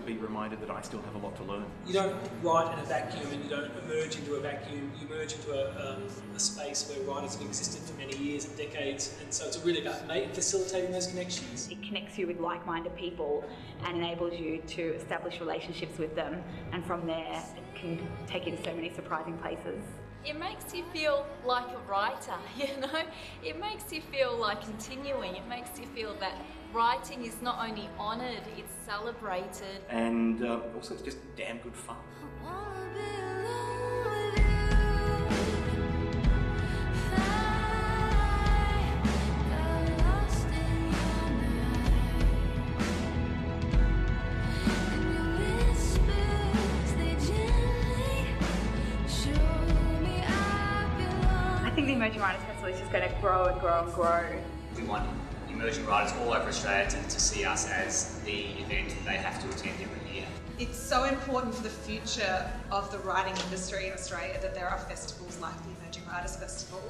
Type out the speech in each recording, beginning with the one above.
be reminded that I still have a lot to learn. You don't write in a vacuum and you don't emerge into a vacuum. You emerge into a space where writers have existed for many years and decades, and so it's really about facilitating those connections. It connects you with like-minded people and enables you to establish relationships with them, and from there it can take you to so many surprising places. It makes you feel like a writer, you know? It makes you feel like continuing. It makes you feel that writing is not only honoured, it's celebrated. And also it's just damn good fun. I think the Emerging Writers Festival is just going to grow and grow and grow. We want emerging writers all over Australia to see us as the event that they have to attend every year. It's so important for the future of the writing industry in Australia that there are festivals like the Emerging Writers Festival.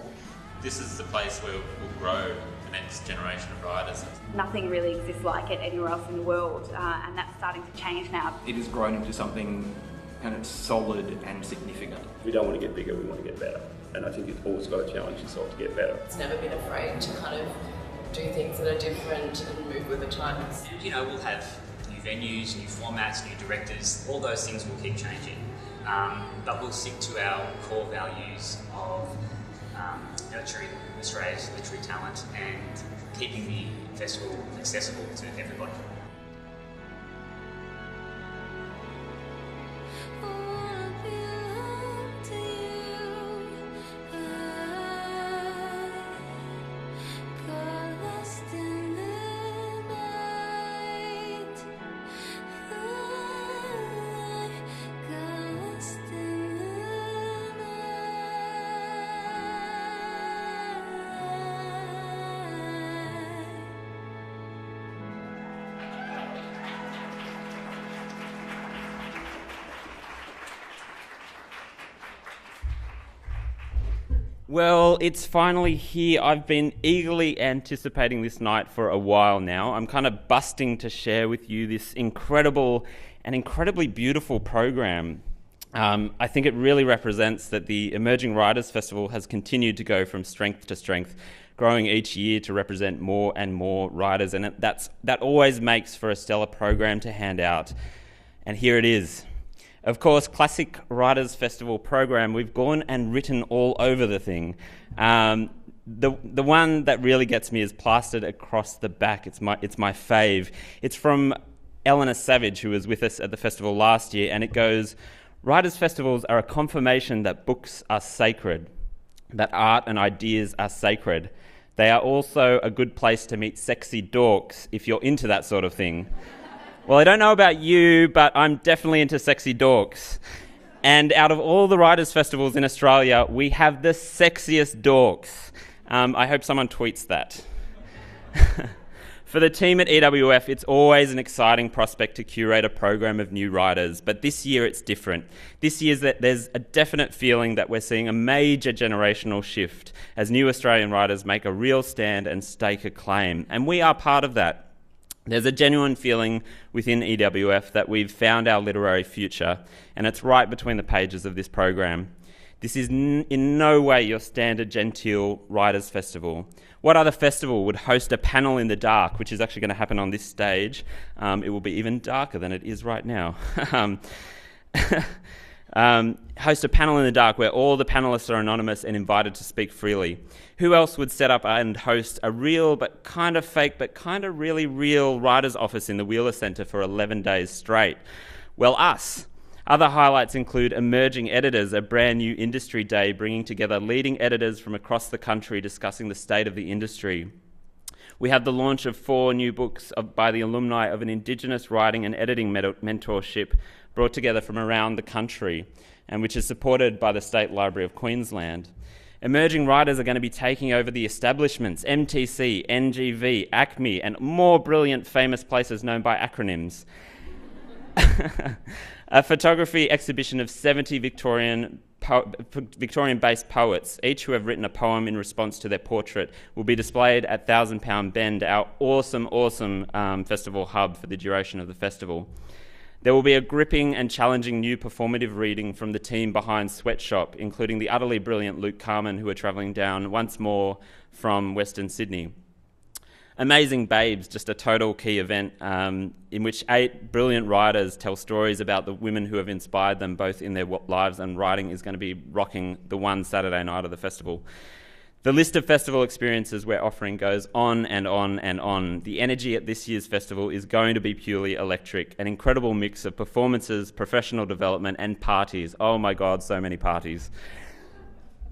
This is the place where we'll grow the next generation of writers. Nothing really exists like it anywhere else in the world, and that's starting to change now. It has grown into something kind of solid and significant. We don't want to get bigger, we want to get better. And I think you've always got to challenge yourself to get better. It's never been afraid to kind of do things that are different and move with the times. And you know, we'll have new venues, new formats, new directors, all those things will keep changing. But we'll stick to our core values of nurturing Australia's literary talent and keeping the festival accessible to everybody. Well, it's finally here. I've been eagerly anticipating this night for a while now. I'm kind of busting to share with you this incredible and incredibly beautiful program. I think it really represents that the Emerging Writers Festival has continued to go from strength to strength, growing each year to represent more and more writers, and that always makes for a stellar program to hand out. And here it is. Of course, classic Writers' Festival program, we've gone and written all over the thing. The one that really gets me is plastered across the back. It's my fave. It's from Eleanor Savage, who was with us at the festival last year, and it goes, "Writers' festivals are a confirmation that books are sacred, that art and ideas are sacred. They are also a good place to meet sexy dorks if you're into that sort of thing." Well, I don't know about you, but I'm definitely into sexy dorks. And out of all the writers' festivals in Australia, we have the sexiest dorks. I hope someone tweets that. For the team at EWF, it's always an exciting prospect to curate a program of new writers, but this year it's different. This year there's a definite feeling that we're seeing a major generational shift as new Australian writers make a real stand and stake a claim, and we are part of that. There's a genuine feeling within EWF that we've found our literary future, and it's right between the pages of this program. This is in no way your standard genteel writers' festival. What other festival would host a panel in the dark, which is actually going to happen on this stage? It will be even darker than it is right now. Host a panel in the dark where all the panellists are anonymous and invited to speak freely. Who else would set up and host a real but kind of fake but kind of really real writer's office in the Wheeler Centre for 11 days straight? Well, us. Other highlights include Emerging Editors, a brand new industry day bringing together leading editors from across the country discussing the state of the industry. We have the launch of 4 new books by the alumni of an Indigenous writing and editing mentorship brought together from around the country, and which is supported by the State Library of Queensland. Emerging writers are going to be taking over the establishments, MTC, NGV, ACME, and more brilliant famous places known by acronyms. A photography exhibition of 70 Victorian-based poets, each who have written a poem in response to their portrait, will be displayed at Thousand Pound Bend, our awesome festival hub for the duration of the festival. There will be a gripping and challenging new performative reading from the team behind Sweatshop, including the utterly brilliant Luke Carman, who are travelling down once more from Western Sydney. Amazing Babes, just a total key event in which 8 brilliant writers tell stories about the women who have inspired them both in their lives and writing, is going to be rocking the one Saturday night of the festival. The list of festival experiences we're offering goes on and on and on. The energy at this year's festival is going to be purely electric, an incredible mix of performances, professional development and parties. Oh my God, so many parties.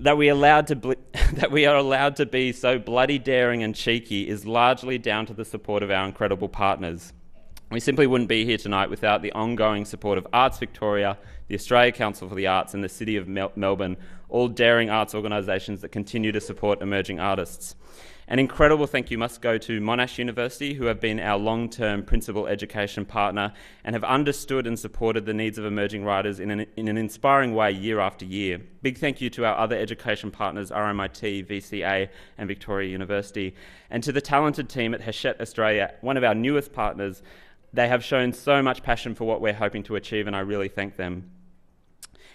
That we are allowed to be so bloody daring and cheeky is largely down to the support of our incredible partners. We simply wouldn't be here tonight without the ongoing support of Arts Victoria, the Australia Council for the Arts and the City of Melbourne, all daring arts organisations that continue to support emerging artists. An incredible thank you must go to Monash University, who have been our long-term principal education partner and have understood and supported the needs of emerging writers in an inspiring way year after year. Big thank you to our other education partners, RMIT, VCA and Victoria University, and to the talented team at Hachette Australia, one of our newest partners. They have shown so much passion for what we're hoping to achieve, and I really thank them.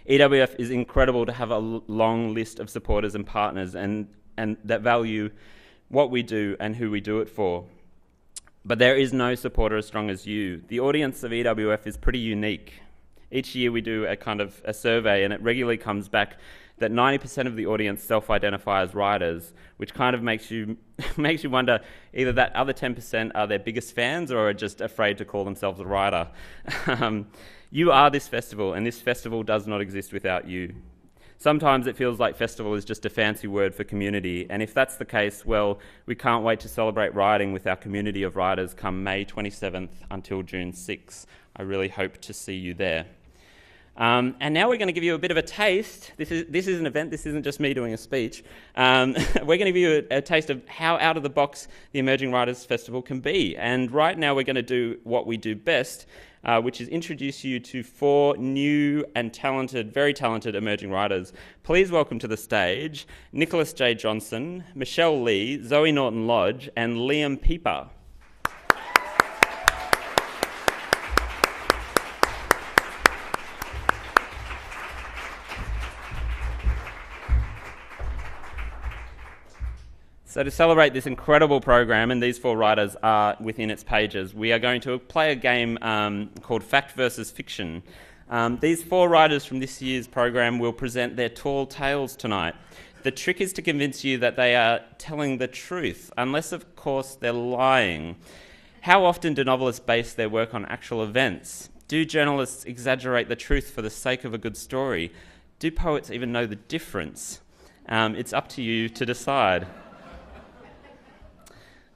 EWF is incredible to have a long list of supporters and partners and that value what we do and who we do it for. But there is no supporter as strong as you. The audience of EWF is pretty unique. Each year we do a survey, and it regularly comes back that 90% of the audience self-identify as writers, which kind of makes you wonder either that other 10% are their biggest fans or are just afraid to call themselves a writer. You are this festival, and this festival does not exist without you. Sometimes it feels like festival is just a fancy word for community, and if that's the case, well, we can't wait to celebrate writing with our community of writers come May 27th until June 6th. I really hope to see you there. And now we're going to give you a bit of a taste. This is an event, this isn't just me doing a speech. We're going to give you a taste of how out of the box the Emerging Writers Festival can be. And right now we're going to do what we do best, which is introduce you to 4 new and very talented emerging writers. Please welcome to the stage Nicholas J. Johnson, Michelle Lee, Zoe Norton-Lodge and Liam Pieper. So to celebrate this incredible program, and these 4 writers are within its pages, we are going to play a game called Fact versus Fiction. These 4 writers from this year's program will present their tall tales tonight. The trick is to convince you that they are telling the truth, unless of course they're lying. How often do novelists base their work on actual events? Do journalists exaggerate the truth for the sake of a good story? Do poets even know the difference? It's up to you to decide.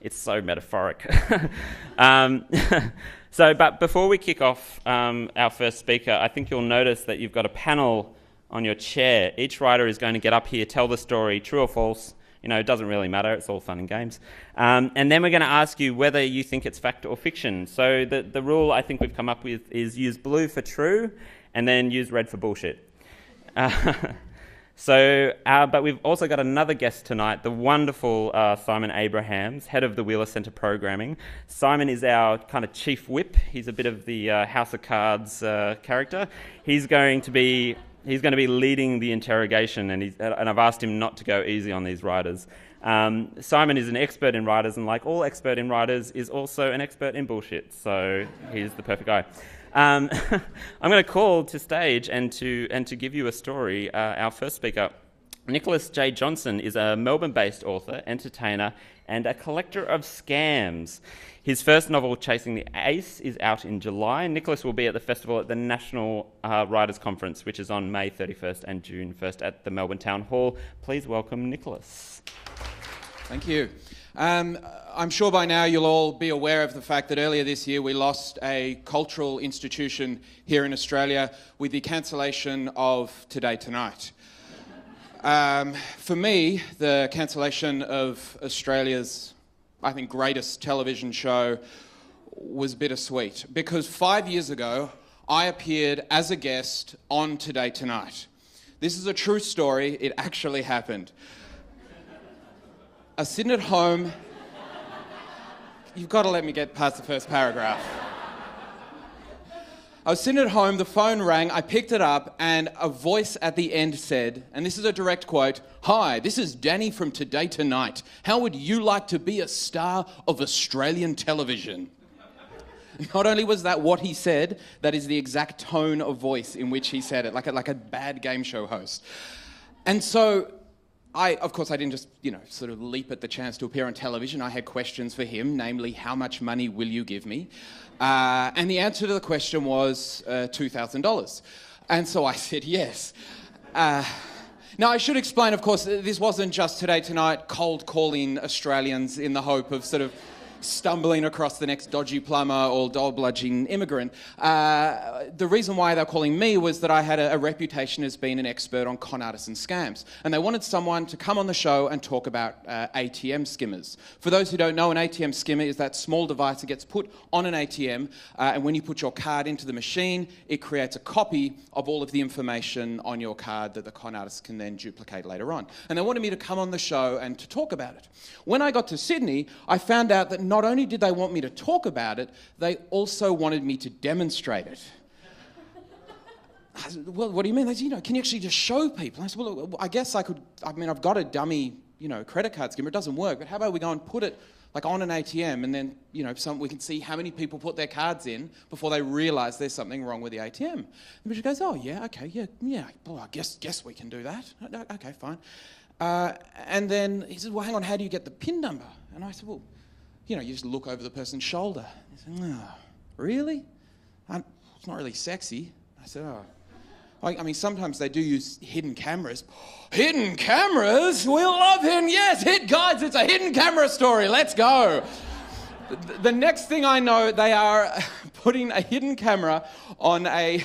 It's so metaphoric. But before we kick off our first speaker, I think you'll notice that you've got a panel on your chair. Each writer is going to get up here, tell the story, true or false. You know, it doesn't really matter, it's all fun and games. And then we're going to ask you whether you think it's fact or fiction. So the rule I think we've come up with is use blue for true, and then use red for bullshit. But we've also got another guest tonight, the wonderful Simon Abrahams, head of the Wheeler Centre Programming. Simon is our kind of chief whip. He's a bit of the House of Cards character. He's going to be leading the interrogation, and I've asked him not to go easy on these writers. Simon is an expert in writers, and like all expert in writers, is also an expert in bullshit. So he's the perfect guy. I'm going to call to stage and to give you a story. Our first speaker, Nicholas J. Johnson, is a Melbourne-based author, entertainer, and a collector of scams. His first novel, Chasing the Ace, is out in July. Nicholas will be at the festival at the National Writers' Conference, which is on May 31st and June 1st at the Melbourne Town Hall. Please welcome Nicholas. Thank you. I'm sure by now you'll all be aware of the fact that earlier this year we lost a cultural institution here in Australia with the cancellation of Today Tonight. For me, the cancellation of Australia's, I think, greatest television show was bittersweet, because 5 years ago I appeared as a guest on Today Tonight. This is a true story, it actually happened. I was sitting at home. You've got to let me get past the first paragraph. I was sitting at home, the phone rang, I picked it up, and a voice at the end said, and this is a direct quote, "Hi, this is Danny from Today Tonight. How would you like to be a star of Australian television?" Not only was that what he said, that is the exact tone of voice in which he said it, like a bad game show host. And so, of course, I didn't just, sort of leap at the chance to appear on television. I had questions for him, namely, how much money will you give me? And the answer to the question was $2,000. And so I said yes. Now, I should explain, of course, this wasn't just Today Tonight cold calling Australians in the hope of sort of stumbling across the next dodgy plumber or dole-bludging immigrant. The reason why they're calling me was that I had a reputation as being an expert on con artists and scams. And they wanted someone to come on the show and talk about ATM skimmers. For those who don't know, an ATM skimmer is that small device that gets put on an ATM, and when you put your card into the machine, it creates a copy of all of the information on your card that the con artist can then duplicate later on. And they wanted me to come on the show and to talk about it. When I got to Sydney, I found out that not only did they want me to talk about it, they also wanted me to demonstrate it. I said, well, what do you mean? They said, can you actually just show people? I said, well, I guess I could. I've got a dummy, credit card skimmer. It doesn't work, but how about we go and put it on an ATM, and then, we can see how many people put their cards in before they realise there's something wrong with the ATM. And she goes, oh, yeah, okay, yeah. Well, I guess we can do that. Okay, fine. And then he said, well, hang on, how do you get the PIN number? And I said, well, you just look over the person's shoulder. He said, oh, really? It's not really sexy. I said, oh. Sometimes they do use hidden cameras. Hidden cameras? We'll love him. Yes, guys, it's a hidden camera story. Let's go. The next thing I know, they are putting a hidden camera on a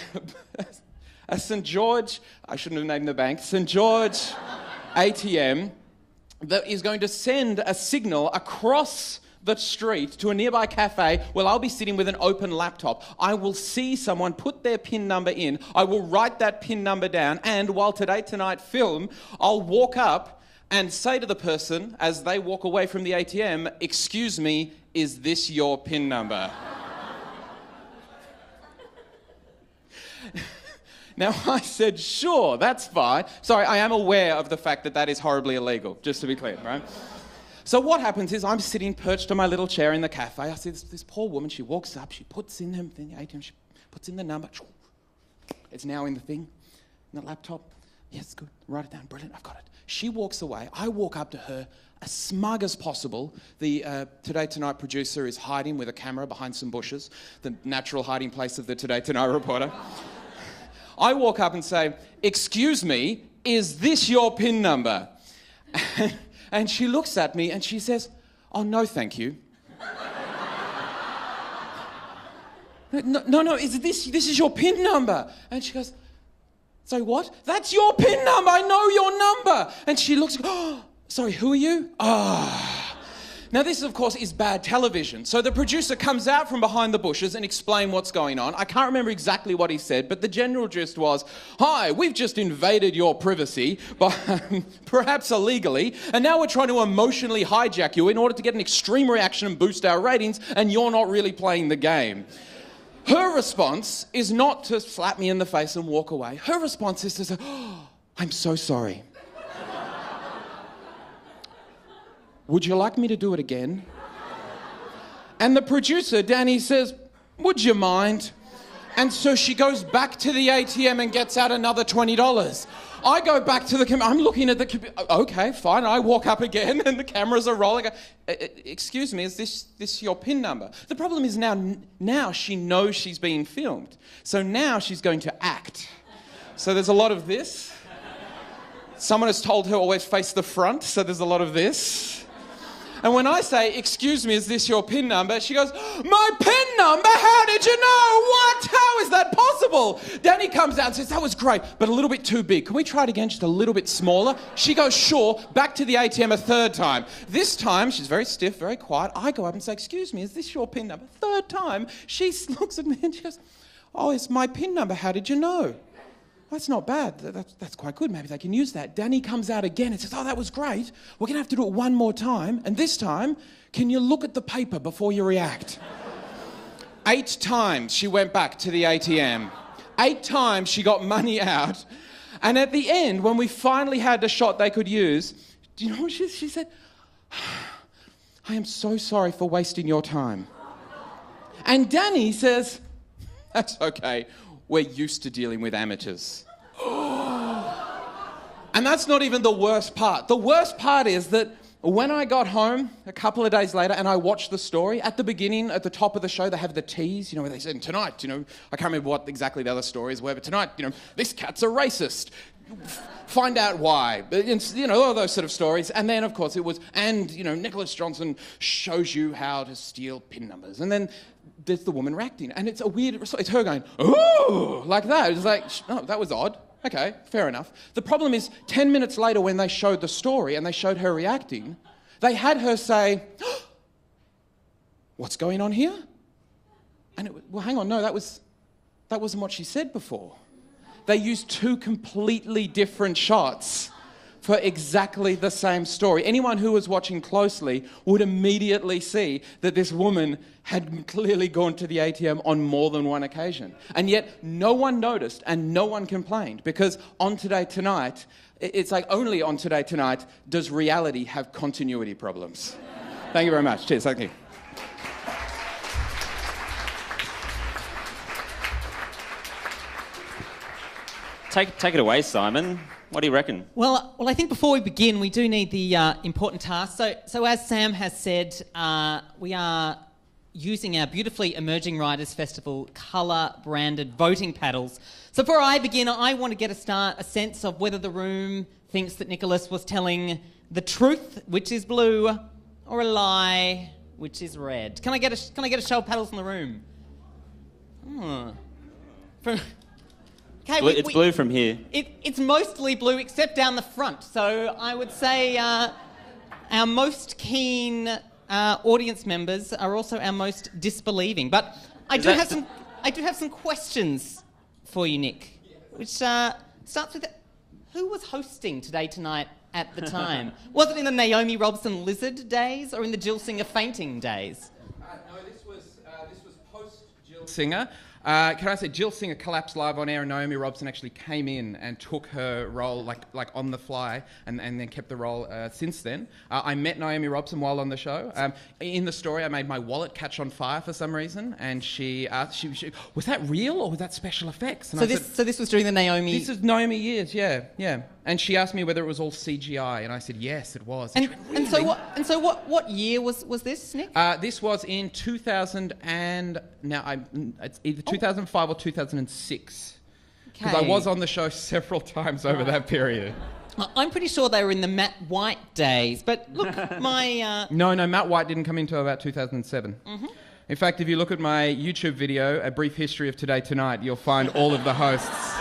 St. George, I shouldn't have named the bank, St. George ATM that is going to send a signal across the street to a nearby cafe. Well, I'll be sitting with an open laptop. I will see someone put their PIN number in. I will write that PIN number down, and while Today Tonight film, I'll walk up and say to the person as they walk away from the ATM, "Excuse me, is this your PIN number?" Now, I said, sure, that's fine. Sorry, I am aware of the fact that that is horribly illegal, just to be clear, right? So what happens is I'm sitting perched on my little chair in the cafe. I see this poor woman. She walks up. She puts in the ATM. She puts in the number. It's now in the thing, in the laptop. Yes, good. Write it down. Brilliant. I've got it. She walks away. I walk up to her, as smug as possible. The Today Tonight producer is hiding with a camera behind some bushes, the natural hiding place of the Today Tonight reporter. I walk up and say, "Excuse me, is this your PIN number?" And she looks at me and she says, "Oh, no, thank you." No, this is your PIN number. And she goes, "Sorry, what?" "That's your PIN number, I know your number." And she looks, "Oh, sorry, who are you?" Now this, of course, is bad television. So the producer comes out from behind the bushes and explains what's going on. I can't remember exactly what he said, but the general gist was, "Hi, we've just invaded your privacy, but perhaps illegally, and now we're trying to emotionally hijack you in order to get an extreme reaction and boost our ratings, and you're not really playing the game." Her response is not to slap me in the face and walk away. Her response is to say, "Oh, I'm so sorry. Would you like me to do it again?" And the producer, Danny, says, "Would you mind?" And so she goes back to the ATM and gets out another $20. I go back to the camera. I'm looking at the computer. Okay, fine. I walk up again and the cameras are rolling. "Excuse me, is this your PIN number?" The problem is now she knows she's being filmed. So now she's going to act. So there's a lot of this. Someone has told her always face the front, so there's a lot of this. And when I say, "Excuse me, is this your PIN number?" she goes, "My PIN number? How did you know? What? How is that possible?" Danny comes out and says, "That was great, but a little bit too big. Can we try it again, just a little bit smaller?" She goes, "Sure." Back to the ATM a third time. This time, she's very stiff, very quiet. I go up and say, "Excuse me, is this your PIN number?" Third time, she looks at me and she goes, "Oh, it's my PIN number. How did you know?" "That's not bad. That's quite good. Maybe they can use that." Danny comes out again and says, "Oh, that was great. We're going to have to do it one more time. And this time, can you look at the paper before you react?" 8 times she went back to the ATM. 8 times she got money out. And at the end, when we finally had the shot they could use, do you know what she said? I am so sorry for wasting your time. And Danny says, that's okay. We're used to dealing with amateurs. And that's not even the worst part. The worst part is that when I got home a couple of days later and I watched the story, at the beginning, at the top of the show, they have the tease, where they said, tonight, I can't remember what exactly the other stories were, but tonight, this cat's a racist. Find out why. All those sort of stories. And then, of course, it was, Nicholas Johnson shows you how to steal PIN numbers. And then there's the woman reacting. And it's a weird, it's her going, ooh, like that. It's like, oh, that was odd. Okay, fair enough. The problem is, 10 minutes later when they showed the story and they showed her reacting, they had her say, what's going on here? And hang on, no, that wasn't what she said before. They used 2 completely different shots for exactly the same story. Anyone who was watching closely would immediately see that this woman had clearly gone to the ATM on more than one occasion. And yet no one noticed and no one complained, because on Today Tonight, it's like only on Today Tonight does reality have continuity problems. Thank you very much. Cheers. Thank you. Take it away, Simon. What do you reckon? Well, I think before we begin, we do need the important task. So as Sam has said, we are using our beautifully Emerging Writers Festival colour-branded voting paddles. So before I begin, I want to get a sense of whether the room thinks that Nicholas was telling the truth, which is blue, or a lie, which is red. Can I get a show of paddles in the room? Okay, it's blue from here. It's mostly blue, except down the front. So I would say our most keen audience members are also our most disbelieving. But I do have some questions for you, Nick, which starts with who was hosting Today Tonight at the time? Was it in the Naomi Robson Lizard days or in the Jill Singer fainting days? No, this was post Jill Singer. Can I say Jill Singer collapsed live on air and Naomi Robson actually came in and took her role like on the fly and then kept the role since then. I met Naomi Robson while on the show. In the story, I made my wallet catch on fire for some reason, and she was that real or was that special effects? And so this was during the Naomi... This is Naomi years, yeah. And she asked me whether it was all CGI, and I said yes, it was. And so what year was this, Nick? This was in 2000 and it's either 2005 or 2006. Because I was on the show several times over that period. I'm pretty sure they were in the Matt White days, but look, my... No, Matt White didn't come in until about 2007. Mm-hmm. In fact, if you look at my YouTube video, A Brief History of Today Tonight, you'll find all of the hosts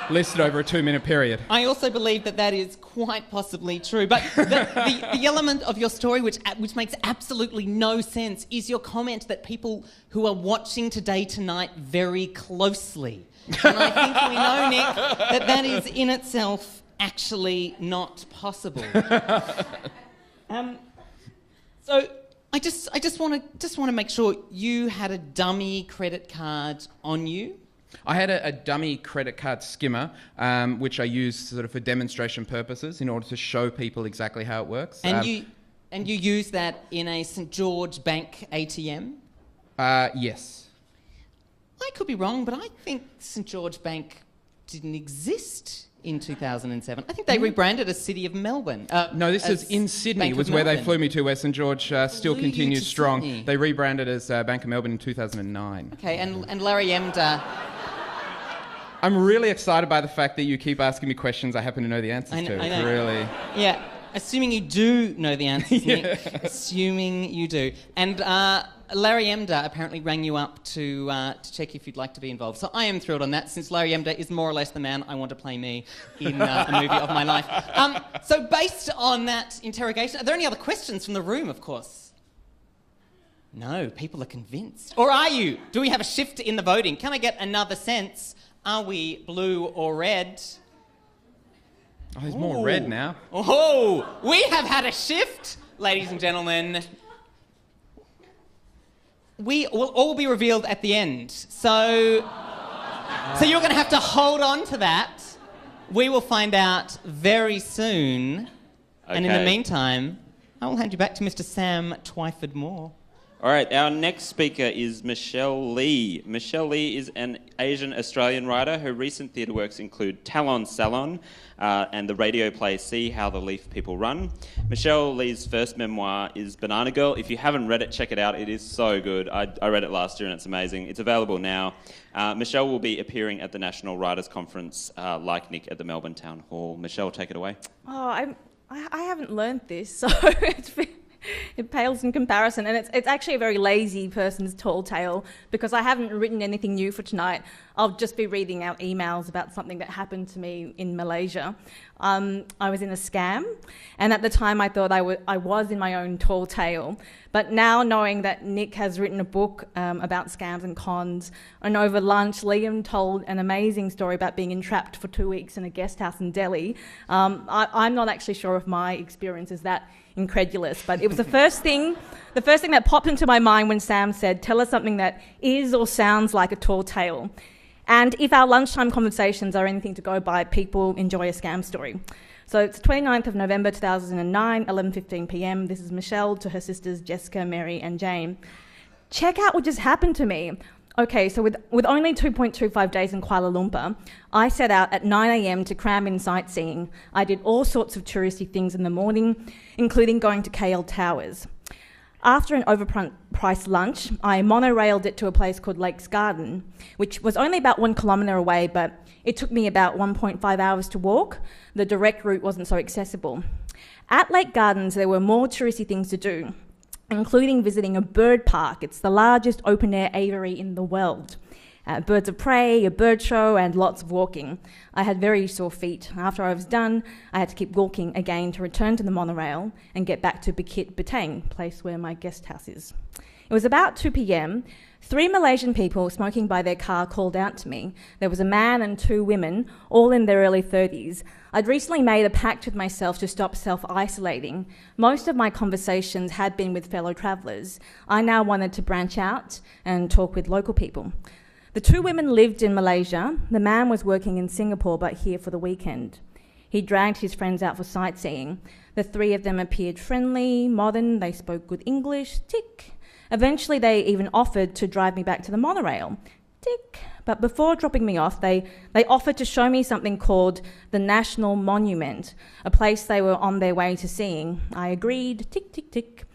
listed over a 2-minute period. I also believe that is quite possibly true. But the element of your story which makes absolutely no sense is your comment that people who are watching Today Tonight very closely. And I think we know, Nick, that is in itself actually not possible. So I just want to make sure you had a dummy credit card on you. I had a dummy credit card skimmer, which I used sort of for demonstration purposes in order to show people exactly how it works. And you used that in a St George Bank ATM? Yes. I could be wrong, but I think St George Bank didn't exist in 2007. I think they rebranded as City of Melbourne. No, this is in Sydney, was where they flew me to, where St George still continues strong. Sydney. They rebranded as Bank of Melbourne in 2009. Okay, and Larry Emder... I'm really excited by the fact that you keep asking me questions I happen to know the answers to. I know. Really. Yeah, assuming you do know the answers, Nick. Assuming you do. And Larry Emder apparently rang you up to check if you'd like to be involved. So I am thrilled on that, since Larry Emder is more or less the man I want to play me in a movie of my life. So based on that interrogation, are there any other questions from the room, of course? No, people are convinced. Or are you? Do we have a shift in the voting? Can I get another sense? Are we blue or red? Oh, there's more red now. Oh, we have had a shift, ladies and gentlemen. we will all be revealed at the end. So you're going to have to hold on to that. We will find out very soon. Okay. And in the meantime, I will hand you back to Mr. Sam Twyford-Moore. All right, our next speaker is Michelle Lee. Michelle Lee is an Asian Australian writer. Her recent theatre works include Talon Salon and the radio play See How the Leaf People Run. Michelle Lee's first memoir is Banana Girl. If you haven't read it, check it out. It is so good. I read it last year and it's amazing. It's available now. Michelle will be appearing at the National Writers' Conference like Nick at the Melbourne Town Hall. Michelle, take it away. Oh, I haven't learned this, so it pales in comparison, and it's actually a very lazy person's tall tale because I haven't written anything new for tonight. I'll just be reading out emails about something that happened to me in Malaysia. I was in a scam, and at the time I thought I was in my own tall tale. But now knowing that Nick has written a book about scams and cons, and over lunch Liam told an amazing story about being entrapped for 2 weeks in a guest house in Delhi, I'm not actually sure if my experience is that incredulous, but it was the first thing that popped into my mind when Sam said, tell us something that is or sounds like a tall tale. And if our lunchtime conversations are anything to go by, people enjoy a scam story. So it's 29th of November 2009, 11:15 p.m. This is Michelle to her sisters Jessica, Mary and Jane. Check out what just happened to me. Okay, so with only 2.25 days in Kuala Lumpur, I set out at 9 a.m. to cram in sightseeing. I did all sorts of touristy things in the morning, including going to KL Towers. After an overpriced lunch, I monorailed it to a place called Lakes Garden, which was only about 1 kilometre away, but it took me about 1.5 hours to walk. The direct route wasn't so accessible. At Lake Gardens, there were more touristy things to do, including visiting a bird park. It's the largest open-air aviary in the world. Birds of prey, a bird show, and lots of walking. I had very sore feet. After I was done, I had to keep walking again to return to the monorail and get back to Bukit Bintang, place where my guest house is. It was about 2 p.m. 3 Malaysian people smoking by their car called out to me. There was a man and 2 women, all in their early 30s. I'd recently made a pact with myself to stop self-isolating. Most of my conversations had been with fellow travellers. I now wanted to branch out and talk with local people. The 2 women lived in Malaysia. The man was working in Singapore but here for the weekend. He dragged his friends out for sightseeing. The 3 of them appeared friendly, modern, they spoke good English, tick. Eventually they even offered to drive me back to the monorail, tick. But before dropping me off, they offered to show me something called the National Monument, a place they were on their way to seeing. I agreed, tick, tick, tick.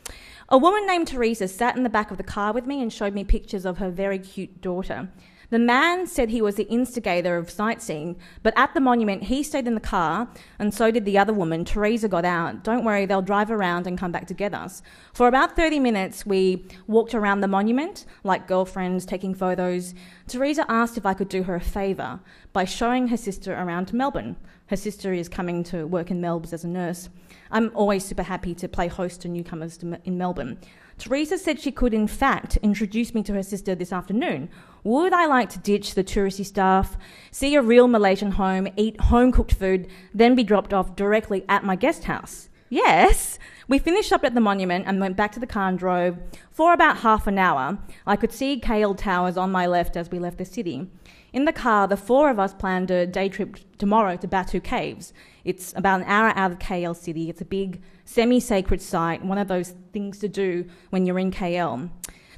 A woman named Teresa sat in the back of the car with me and showed me pictures of her very cute daughter. The man said he was the instigator of sightseeing, but at the monument he stayed in the car and so did the other woman. Teresa got out. Don't worry, they'll drive around and come back to get us. For about 30 minutes we walked around the monument like girlfriends taking photos. Teresa asked if I could do her a favour by showing her sister around Melbourne. Her sister is coming to work in Melbourne as a nurse. I'm always super happy to play host to newcomers in Melbourne. Teresa said she could, in fact, introduce me to her sister this afternoon. Would I like to ditch the touristy stuff, see a real Malaysian home, eat home-cooked food, then be dropped off directly at my guest house? Yes. We finished up at the monument and went back to the car and drove. For about half an hour, I could see KL Towers on my left as we left the city. In the car, the 4 of us planned a day trip tomorrow to Batu Caves. It's about an hour out of KL City. It's a big, semi-sacred site, one of those things to do when you're in KL.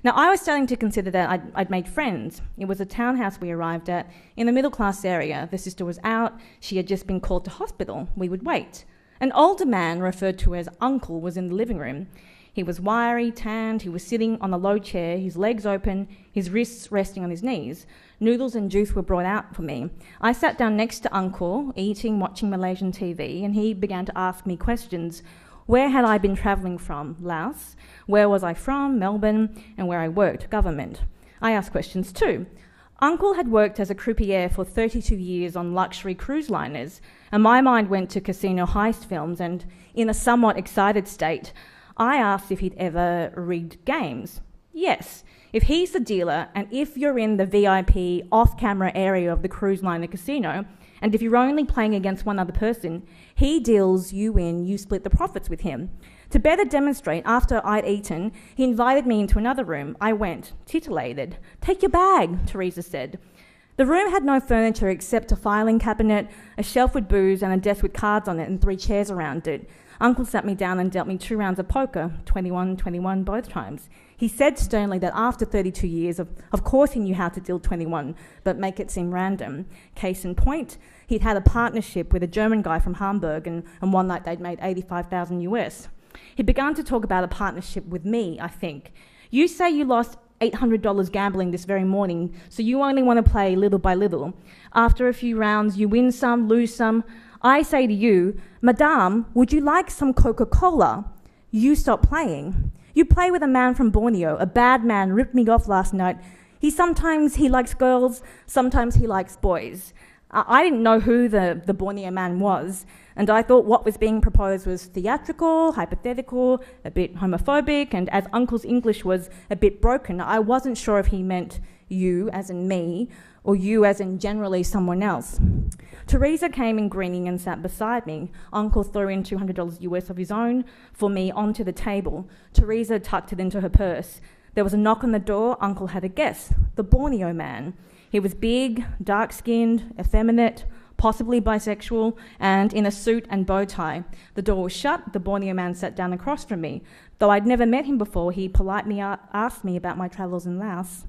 Now, I was starting to consider that I'd made friends. It was a townhouse we arrived at in a middle-class area. The sister was out. She had just been called to hospital. We would wait. An older man, referred to as Uncle, was in the living room. He was wiry, tanned. He was sitting on a low chair, his legs open, his wrists resting on his knees. Noodles and juice were brought out for me. I sat down next to Uncle, eating, watching Malaysian TV, and he began to ask me questions. Where had I been travelling from? Laos. Where was I from? Melbourne. And where I worked? Government. I asked questions too. Uncle had worked as a croupier for 32 years on luxury cruise liners, and my mind went to casino heist films, and in a somewhat excited state, I asked if he'd ever rigged games. Yes. If he's the dealer, and if you're in the VIP off-camera area of the cruise liner casino, And if you're only playing against one other person, he deals you in, you split the profits with him. To better demonstrate, after I'd eaten, he invited me into another room. I went, titillated. "Take your bag," Teresa said. The room had no furniture except a filing cabinet, a shelf with booze and a desk with cards on it and 3 chairs around it. Uncle sat me down and dealt me 2 rounds of poker, 21-21 both times. He said sternly that after 32 years, of course he knew how to deal 21, but make it seem random. Case in point, he'd had a partnership with a German guy from Hamburg, and one night they'd made $85,000 US. He began to talk about a partnership with me, I think. "You say you lost $800 gambling this very morning, so you only want to play little by little. After a few rounds, you win some, lose some. I say to you, Madame, would you like some Coca-Cola? You stop playing. You play with a man from Borneo. A bad man ripped me off last night. Sometimes he likes girls, sometimes he likes boys." I didn't know who the Borneo man was, and I thought what was being proposed was theatrical, hypothetical, a bit homophobic, and as Uncle's English was a bit broken, I wasn't sure if he meant you, as in me, or you, as in generally someone else. Teresa came in grinning and sat beside me. Uncle threw in $200 US of his own for me onto the table. Teresa tucked it into her purse. There was a knock on the door. Uncle had a guess, the Borneo man. He was big, dark-skinned, effeminate, possibly bisexual, and in a suit and bow tie. The door was shut. The Borneo man sat down across from me. Though I'd never met him before, he politely asked me about my travels in Laos.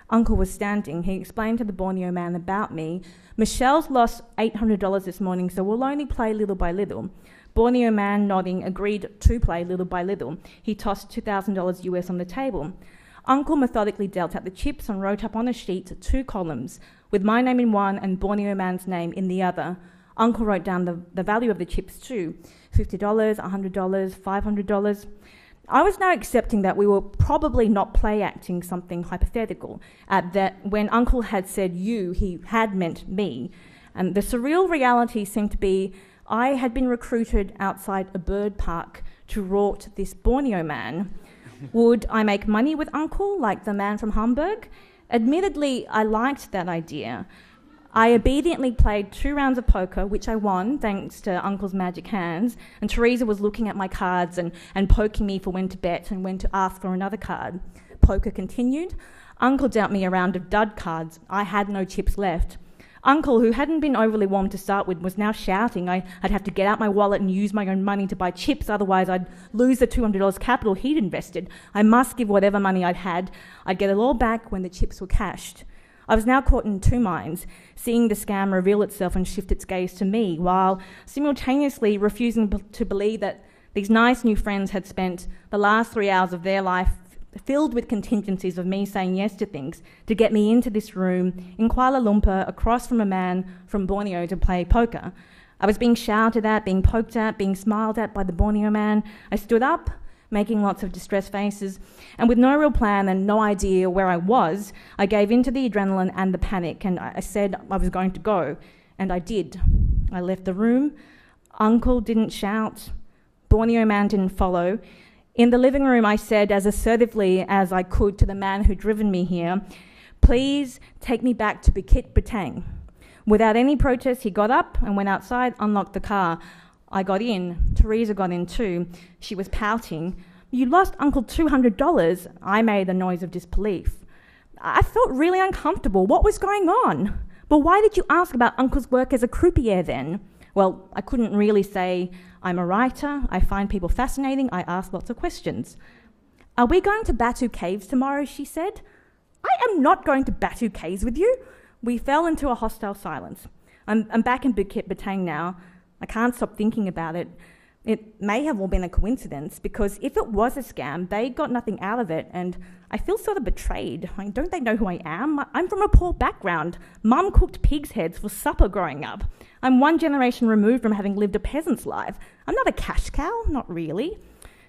Uncle was standing. He explained to the Borneo man about me. "Michelle's lost $800 this morning, so we'll only play little by little." Borneo man, nodding, agreed to play little by little. He tossed $2,000 US on the table. Uncle methodically dealt out the chips and wrote up on a sheet 2 columns, with my name in one and Borneo man's name in the other. Uncle wrote down the value of the chips too, $50, $100, $500. I was now accepting that we were probably not play acting something hypothetical, that when Uncle had said you, he had meant me. And the surreal reality seemed to be I had been recruited outside a bird park to rort this Borneo man. Would I make money with Uncle, like the man from Hamburg? Admittedly, I liked that idea. I obediently played 2 rounds of poker, which I won thanks to Uncle's magic hands, and Teresa was looking at my cards and poking me for when to bet and when to ask for another card. Poker continued. Uncle dealt me a round of dud cards. I had no chips left. Uncle, who hadn't been overly warm to start with, was now shouting I'd have to get out my wallet and use my own money to buy chips, otherwise I'd lose the $200 capital he'd invested. I must give whatever money I'd had. I'd get it all back when the chips were cashed. I was now caught in 2 minds, seeing the scam reveal itself and shift its gaze to me, while simultaneously refusing to believe that these nice new friends had spent the last 3 hours of their life filled with contingencies of me saying yes to things to get me into this room in Kuala Lumpur across from a man from Borneo to play poker. I was being shouted at, being poked at, being smiled at by the Borneo man. I stood up, making lots of distressed faces, and with no real plan and no idea where I was, I gave in to the adrenaline and the panic, and I said I was going to go, and I did. I left the room. Uncle didn't shout. Borneo man didn't follow. In the living room, I said as assertively as I could to the man who'd driven me here, "Please take me back to Bukit Bintang." Without any protest, he got up and went outside, unlocked the car. I got in. Teresa got in too. She was pouting. "You lost Uncle $200. I made a noise of disbelief. I felt really uncomfortable. What was going on? "But why did you ask about Uncle's work as a croupier then?" Well, I couldn't really say, "I'm a writer, I find people fascinating, I ask lots of questions." "Are we going to Batu Caves tomorrow?" she said. "I am not going to Batu Caves with you." We fell into a hostile silence. I'm back in Bukit Bintang now. I can't stop thinking about it. It may have all been a coincidence, because if it was a scam, they got nothing out of it, and I feel sort of betrayed. I mean, don't they know who I am? I'm from a poor background. Mum cooked pig's heads for supper growing up. I'm 1 generation removed from having lived a peasant's life. I'm not a cash cow, not really.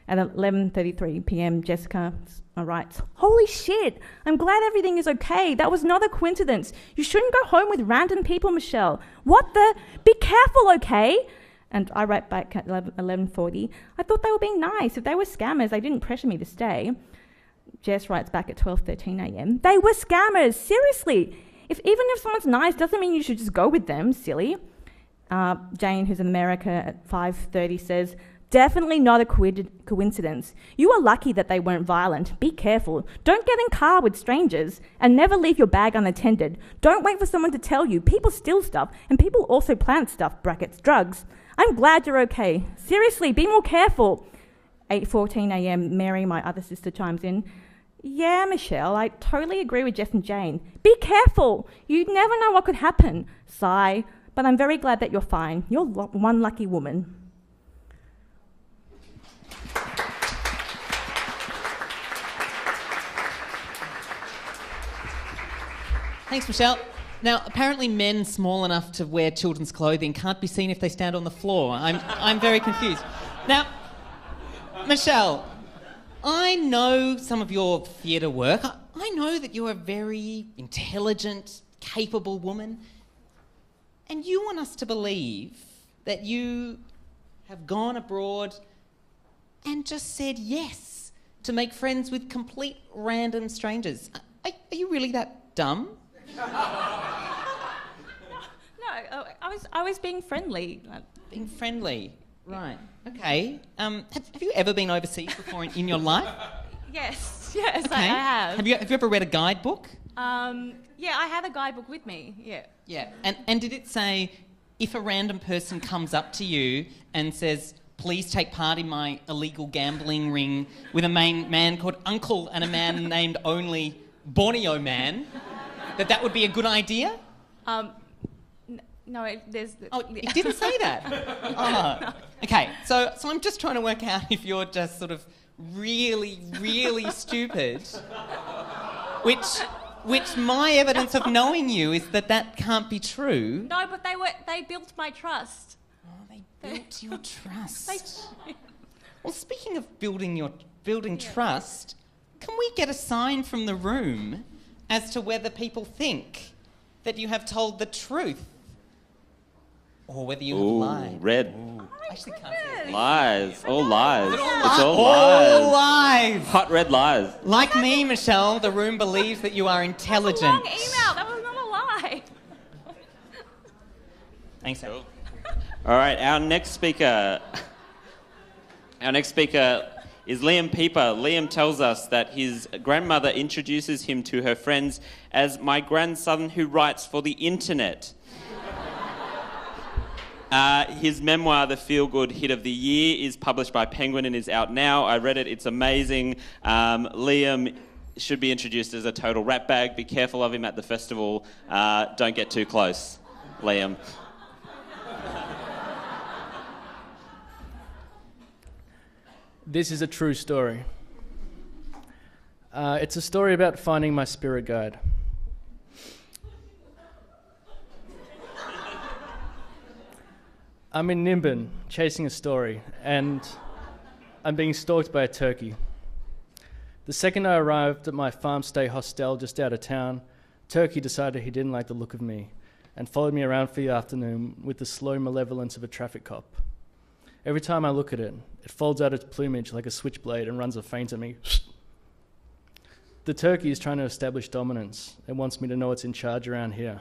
At 11:33 p.m, Jessica writes, "Holy shit, I'm glad everything is okay. That was not a coincidence. You shouldn't go home with random people, Michelle. What the? Be careful, okay?" And I write back at 11:40, "I thought they were being nice. If they were scammers, they didn't pressure me to stay." Jess writes back at 12:13 a.m, "They were scammers, seriously. Even if someone's nice, doesn't mean you should just go with them, silly. Jane, who's in America at 5:30, says, definitely not a coincidence. You are lucky that they weren't violent. Be careful. Don't get in car with strangers, and never leave your bag unattended. Don't wait for someone to tell you. People steal stuff, and people also plant stuff, brackets, drugs. I'm glad you're okay. Seriously, be more careful. 8:14 a.m, Mary, my other sister, chimes in. Yeah, Michelle, I totally agree with Jess and Jane. Be careful. You never know what could happen. Sigh. But I'm very glad that you're fine. You're one lucky woman. Thanks, Michelle. Now, apparently men small enough to wear children's clothing can't be seen if they stand on the floor. I'm very confused. Now, Michelle, I know some of your theatre work. I know that you're a very intelligent, capable woman. And you want us to believe that you have gone abroad and just said yes to make friends with complete random strangers. Are you really that dumb? No, I was being friendly. Being friendly, right? Okay. Have you ever been overseas before in your life? Yes, Okay. I have. Have you ever read a guidebook? Yeah, I had a guidebook with me. Yeah. Yeah. And did it say, if a random person comes up to you and says, please take part in my illegal gambling ring with a man called Uncle and a man named only Borneo Man, that would be a good idea? No, there's... It didn't say that? Oh. Okay, so I'm just trying to work out if you're just sort of really, really stupid, which my evidence of knowing you is that can't be true. No, but they built my trust. Oh, they built your trust. Well, speaking of building trust, can we get a sign from the room as to whether people think that you have told the truth or whether you have lied? Red. I actually can't see it. Lies. All lies. It's all lies. All lies. Hot red lies. Like me, Michelle, the room believes that you are intelligent. Wrong email. That was not a lie. Thanks, Al. All right, our next speaker is Liam Pieper. Liam tells us that his grandmother introduces him to her friends as my grandson who writes for the internet. His memoir, The Feel Good Hit of the Year, is published by Penguin and is out now. I read it. It's amazing. Liam should be introduced as a total ratbag. Be careful of him at the festival. Don't get too close, Liam. This is a true story. It's a story about finding my spirit guide. I'm in Nimbin, chasing a story, and I'm being stalked by a turkey. The second I arrived at my farm stay hostel just out of town, Turkey decided he didn't like the look of me and followed me around for the afternoon with the slow malevolence of a traffic cop. Every time I look at it, it folds out its plumage like a switchblade and runs a feint at me. The turkey is trying to establish dominance and wants me to know it's in charge around here.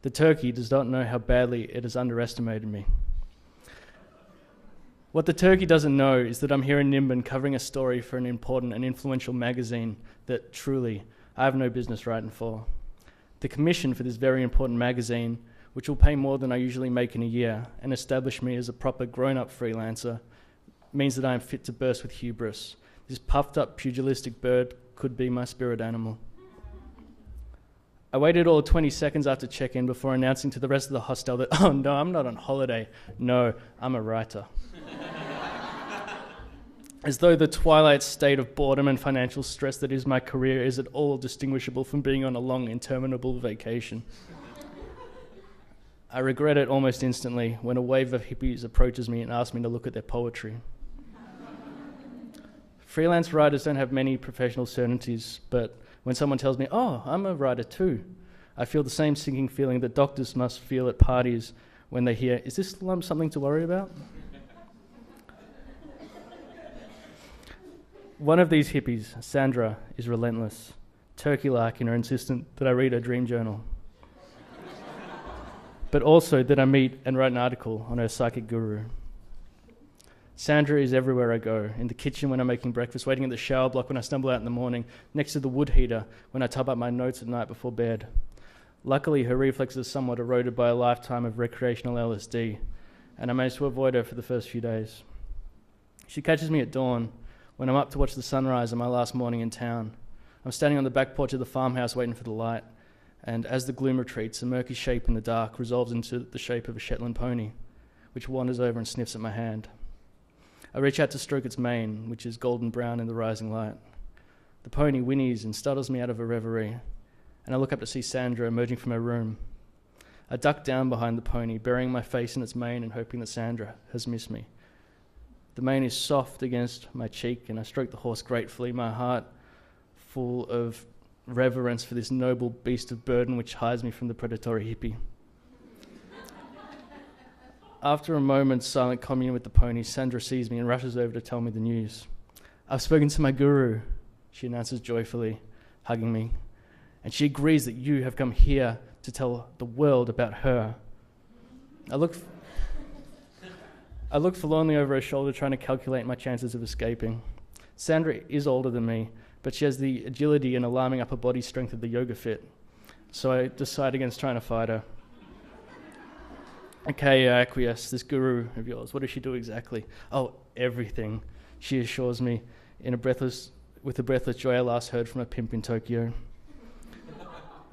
The turkey does not know how badly it has underestimated me. What the turkey doesn't know is that I'm here in Nimbin covering a story for an important and influential magazine that, truly, I have no business writing for. The commission for this very important magazine, which will pay more than I usually make in a year and establish me as a proper grown-up freelancer, means that I am fit to burst with hubris. This puffed-up pugilistic bird could be my spirit animal. I waited all 20 seconds after check-in before announcing to the rest of the hostel that, oh no, I'm not on holiday. No, I'm a writer. As though the twilight state of boredom and financial stress that is my career is at all distinguishable from being on a long, interminable vacation. I regret it almost instantly when a wave of hippies approaches me and asks me to look at their poetry. Freelance writers don't have many professional certainties, but when someone tells me, oh, I'm a writer too, I feel the same sinking feeling that doctors must feel at parties when they hear, is this lump something to worry about? One of these hippies, Sandra, is relentless, turkey-like in her insistence that I read her dream journal. but also that I meet and write an article on her psychic guru. Sandra is everywhere I go, in the kitchen when I'm making breakfast, waiting at the shower block when I stumble out in the morning, next to the wood heater when I type up my notes at night before bed. Luckily, her reflexes are somewhat eroded by a lifetime of recreational LSD, and I managed to avoid her for the first few days. She catches me at dawn, when I'm up to watch the sunrise on my last morning in town. I'm standing on the back porch of the farmhouse waiting for the light, and as the gloom retreats, a murky shape in the dark resolves into the shape of a Shetland pony, which wanders over and sniffs at my hand. I reach out to stroke its mane, which is golden brown in the rising light. The pony whinnies and startles me out of a reverie, and I look up to see Sandra emerging from her room. I duck down behind the pony, burying my face in its mane and hoping that Sandra has missed me. The mane is soft against my cheek, and I stroke the horse gratefully, my heart full of reverence for this noble beast of burden which hides me from the predatory hippie. After a moment's silent commune with the pony, Sandra sees me and rushes over to tell me the news. "I've spoken to my guru," she announces joyfully, hugging me, "and she agrees that you have come here to tell the world about her." I look forlornly over her shoulder, trying to calculate my chances of escaping. Sandra is older than me, but she has the agility and alarming upper body strength of the yoga fit, so I decide against trying to fight her. "Okay, I acquiesce. This guru of yours, what does she do exactly?" "Oh, everything," she assures me with the breathless joy I last heard from a pimp in Tokyo.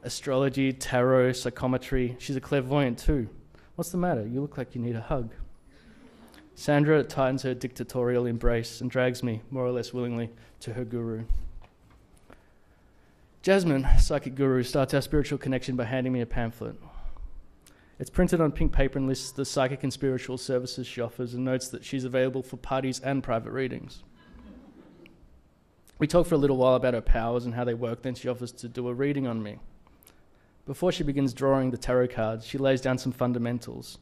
"Astrology, tarot, psychometry. She's a clairvoyant too. What's the matter? You look like you need a hug." Sandra tightens her dictatorial embrace and drags me, more or less willingly, to her guru. Jasmine, psychic guru, starts our spiritual connection by handing me a pamphlet. It's printed on pink paper and lists the psychic and spiritual services she offers and notes that she's available for parties and private readings. We talk for a little while about her powers and how they work, then she offers to do a reading on me. Before she begins drawing the tarot cards, she lays down some fundamentals.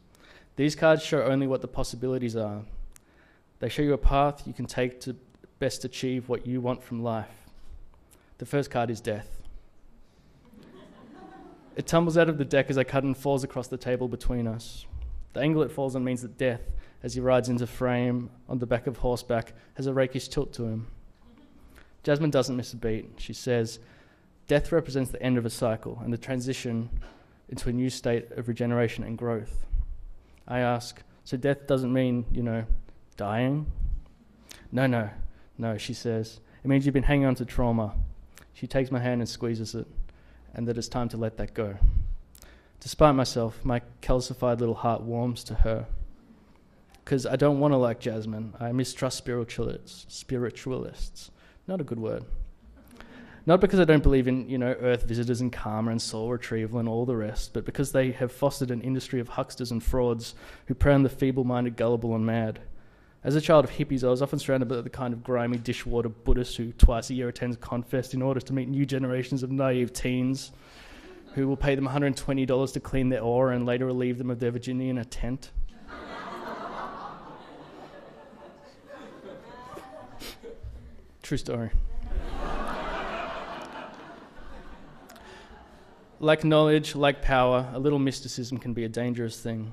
These cards show only what the possibilities are. They show you a path you can take to best achieve what you want from life. The first card is death. It tumbles out of the deck as I cut and falls across the table between us. The angle it falls on means that death, as he rides into frame on the back of horseback, has a rakish tilt to him. Jasmine doesn't miss a beat. She says, "Death represents the end of a cycle and the transition into a new state of regeneration and growth." I ask, "So death doesn't mean, dying?" No, she says. "It means you've been hanging on to trauma." She takes my hand and squeezes it, and that it's time to let that go. Despite myself, my calcified little heart warms to her. Because I don't want to like Jasmine. I mistrust spiritualists. Not a good word. Not because I don't believe in, earth visitors and karma and soul retrieval and all the rest, but because they have fostered an industry of hucksters and frauds who prey on the feeble-minded, gullible and mad. As a child of hippies, I was often surrounded by the kind of grimy dishwater Buddhist who twice a year attends Confest in order to meet new generations of naive teens who will pay them $120 to clean their aura and later relieve them of their virginity in a tent. True story. Like knowledge, like power, a little mysticism can be a dangerous thing.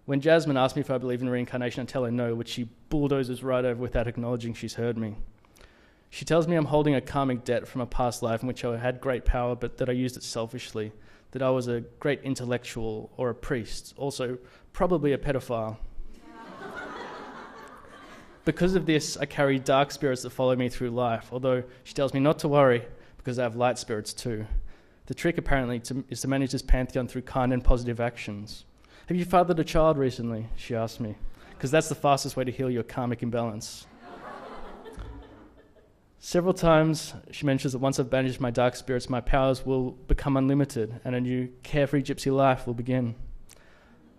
When Jasmine asks me if I believe in reincarnation, I tell her no, which she bulldozes right over without acknowledging she's heard me. She tells me I'm holding a karmic debt from a past life in which I had great power, but that I used it selfishly, that I was a great intellectual or a priest, also probably a pedophile. Because of this, I carry dark spirits that follow me through life, although she tells me not to worry because I have light spirits too. The trick apparently is to manage this pantheon through kind and positive actions. "Have you fathered a child recently?" she asked me, because that's the fastest way to heal your karmic imbalance. Several times she mentions that once I've banished my dark spirits, my powers will become unlimited and a new carefree gypsy life will begin.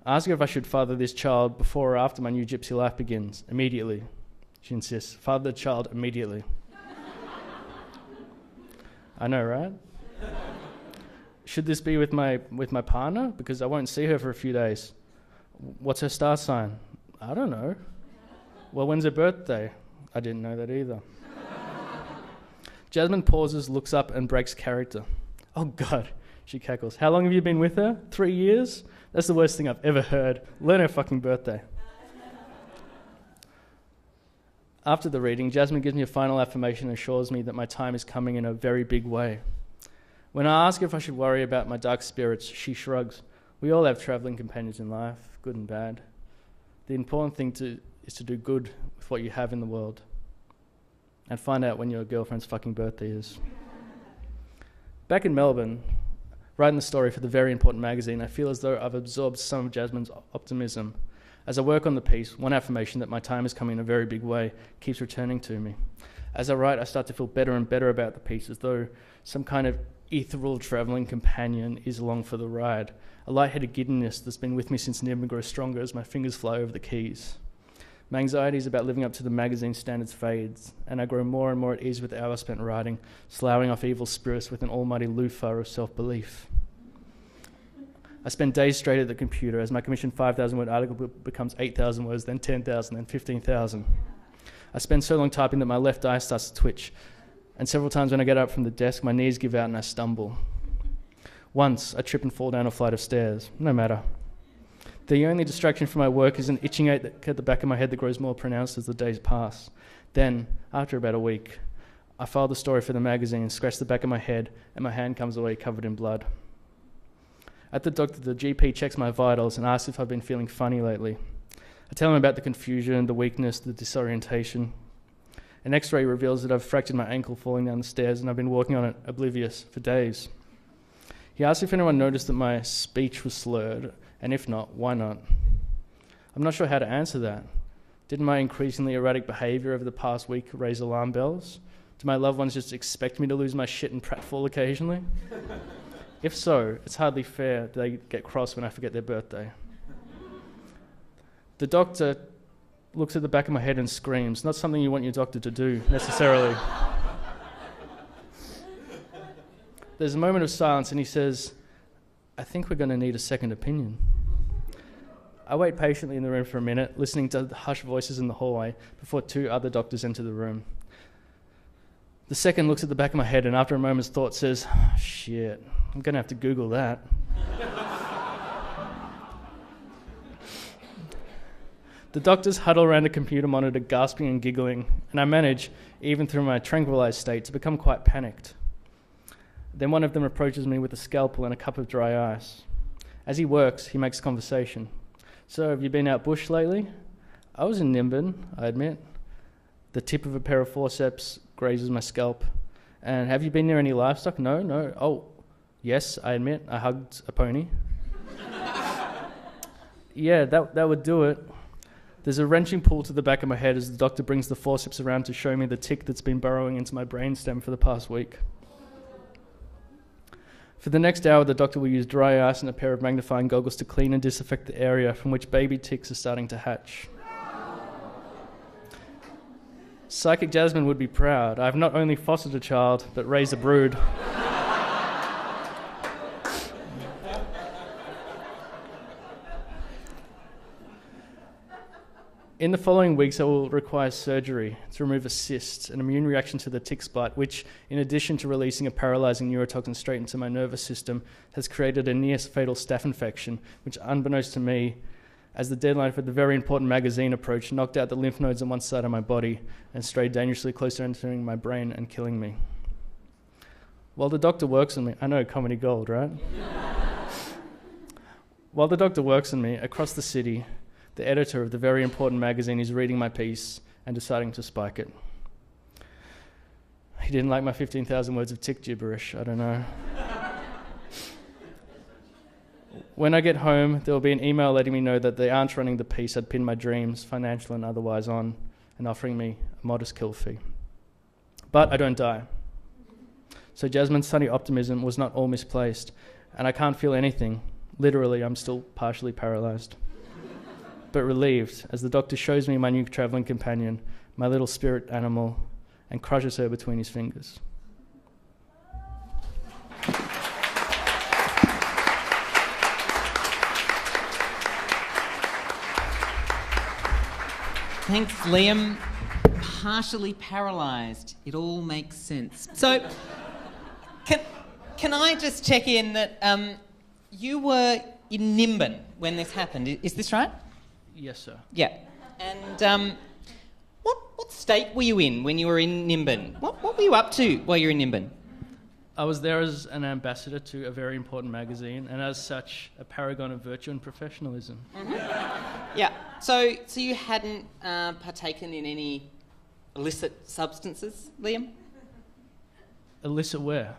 I ask her if I should father this child before or after my new gypsy life begins. "Immediately," she insists. "Father the child immediately." I know, right? "Should this be with my partner? Because I won't see her for a few days." "What's her star sign?" "I don't know." "Well, when's her birthday?" I didn't know that either. Jasmine pauses, looks up and breaks character. "Oh God," She cackles. How long have you been with her? 3 years? That's the worst thing I've ever heard. Learn her fucking birthday. After the reading, Jasmine gives me a final affirmation and assures me that my time is coming in a very big way. When I ask if I should worry about my dark spirits, she shrugs. We all have travelling companions in life, good and bad. The important thing is to do good with what you have in the world and find out when your girlfriend's fucking birthday is. Back in Melbourne, writing the story for the Very Important magazine, I feel as though I've absorbed some of Jasmine's optimism. As I work on the piece, one affirmation that my time is coming in a very big way keeps returning to me. As I write, I start to feel better and better about the piece, as though some kind of ethereal travelling companion is along for the ride, a light-headed giddiness that's been with me since Nimbin grows stronger as my fingers fly over the keys. My anxieties about living up to the magazine standards fades, and I grow more and more at ease with the hours spent writing, sloughing off evil spirits with an almighty loofah of self-belief. I spend days straight at the computer as my commissioned 5,000-word article becomes 8,000 words, then 10,000, then 15,000. I spend so long typing that my left eye starts to twitch, and several times when I get up from the desk, my knees give out and I stumble. Once, I trip and fall down a flight of stairs. No matter. The only distraction from my work is an itching ache at the back of my head that grows more pronounced as the days pass. Then, after about a week, I file the story for the magazine and scratch the back of my head, and my hand comes away covered in blood. At the doctor, the GP checks my vitals and asks if I've been feeling funny lately. I tell him about the confusion, the weakness, the disorientation. An x-ray reveals that I've fractured my ankle falling down the stairs and I've been walking on it oblivious for days. He asks if anyone noticed that my speech was slurred, and if not, why not? I'm not sure how to answer that. Didn't my increasingly erratic behaviour over the past week raise alarm bells? Do my loved ones just expect me to lose my shit and pratfall occasionally? If so, it's hardly fair that they get cross when I forget their birthday. The doctor looks at the back of my head and screams. Not something you want your doctor to do, necessarily. There's a moment of silence and he says, I think we're going to need a second opinion. I wait patiently in the room for a minute, listening to the hushed voices in the hallway before two other doctors enter the room. The second looks at the back of my head and after a moment's thought says, shit, I'm going to have to Google that. The doctors huddle around a computer monitor, gasping and giggling, and I manage, even through my tranquilized state, to become quite panicked. Then one of them approaches me with a scalpel and a cup of dry ice. As he works, he makes conversation. So, have you been out bush lately? I was in Nimbin, I admit. The tip of a pair of forceps grazes my scalp. And have you been near any livestock? No. Oh, yes, I admit, I hugged a pony. Yeah, that would do it. There's a wrenching pull to the back of my head as the doctor brings the forceps around to show me the tick that's been burrowing into my brainstem for the past week. For the next hour, the doctor will use dry ice and a pair of magnifying goggles to clean and disinfect the area from which baby ticks are starting to hatch. Psychic Jasmine would be proud. I've not only fostered a child, but raised a brood. In the following weeks, I will require surgery to remove a cyst, an immune reaction to the tick bite, which, in addition to releasing a paralysing neurotoxin straight into my nervous system, has created a near-fatal staph infection, which, unbeknownst to me, as the deadline for the Very Important magazine approached, knocked out the lymph nodes on one side of my body and strayed dangerously close to entering my brain and killing me. While the doctor works on me, I know, comedy gold, right? While the doctor works on me, across the city, the editor of the Very Important magazine is reading my piece and deciding to spike it. He didn't like my 15,000 words of tick gibberish, I don't know. When I get home, there will be an email letting me know that the aunt running the piece had pinned my dreams, financial and otherwise, on and offering me a modest kill fee. But I don't die. So Jasmine's sunny optimism was not all misplaced, and I can't feel anything. Literally, I'm still partially paralysed. But relieved as the doctor shows me my new travelling companion, my little spirit animal, and crushes her between his fingers. Thanks, Liam. Partially paralysed. It all makes sense. So, can can I just check in that you were in Nimbin when this happened? Is this right? Yes, sir. Yeah. And what state were you in when you were in Nimbin? What were you up to while you were in Nimbin? I was there as an ambassador to a very important magazine, and as such, a paragon of virtue and professionalism. Mm-hmm. Yeah. So you hadn't partaken in any illicit substances, Liam? Illicit where?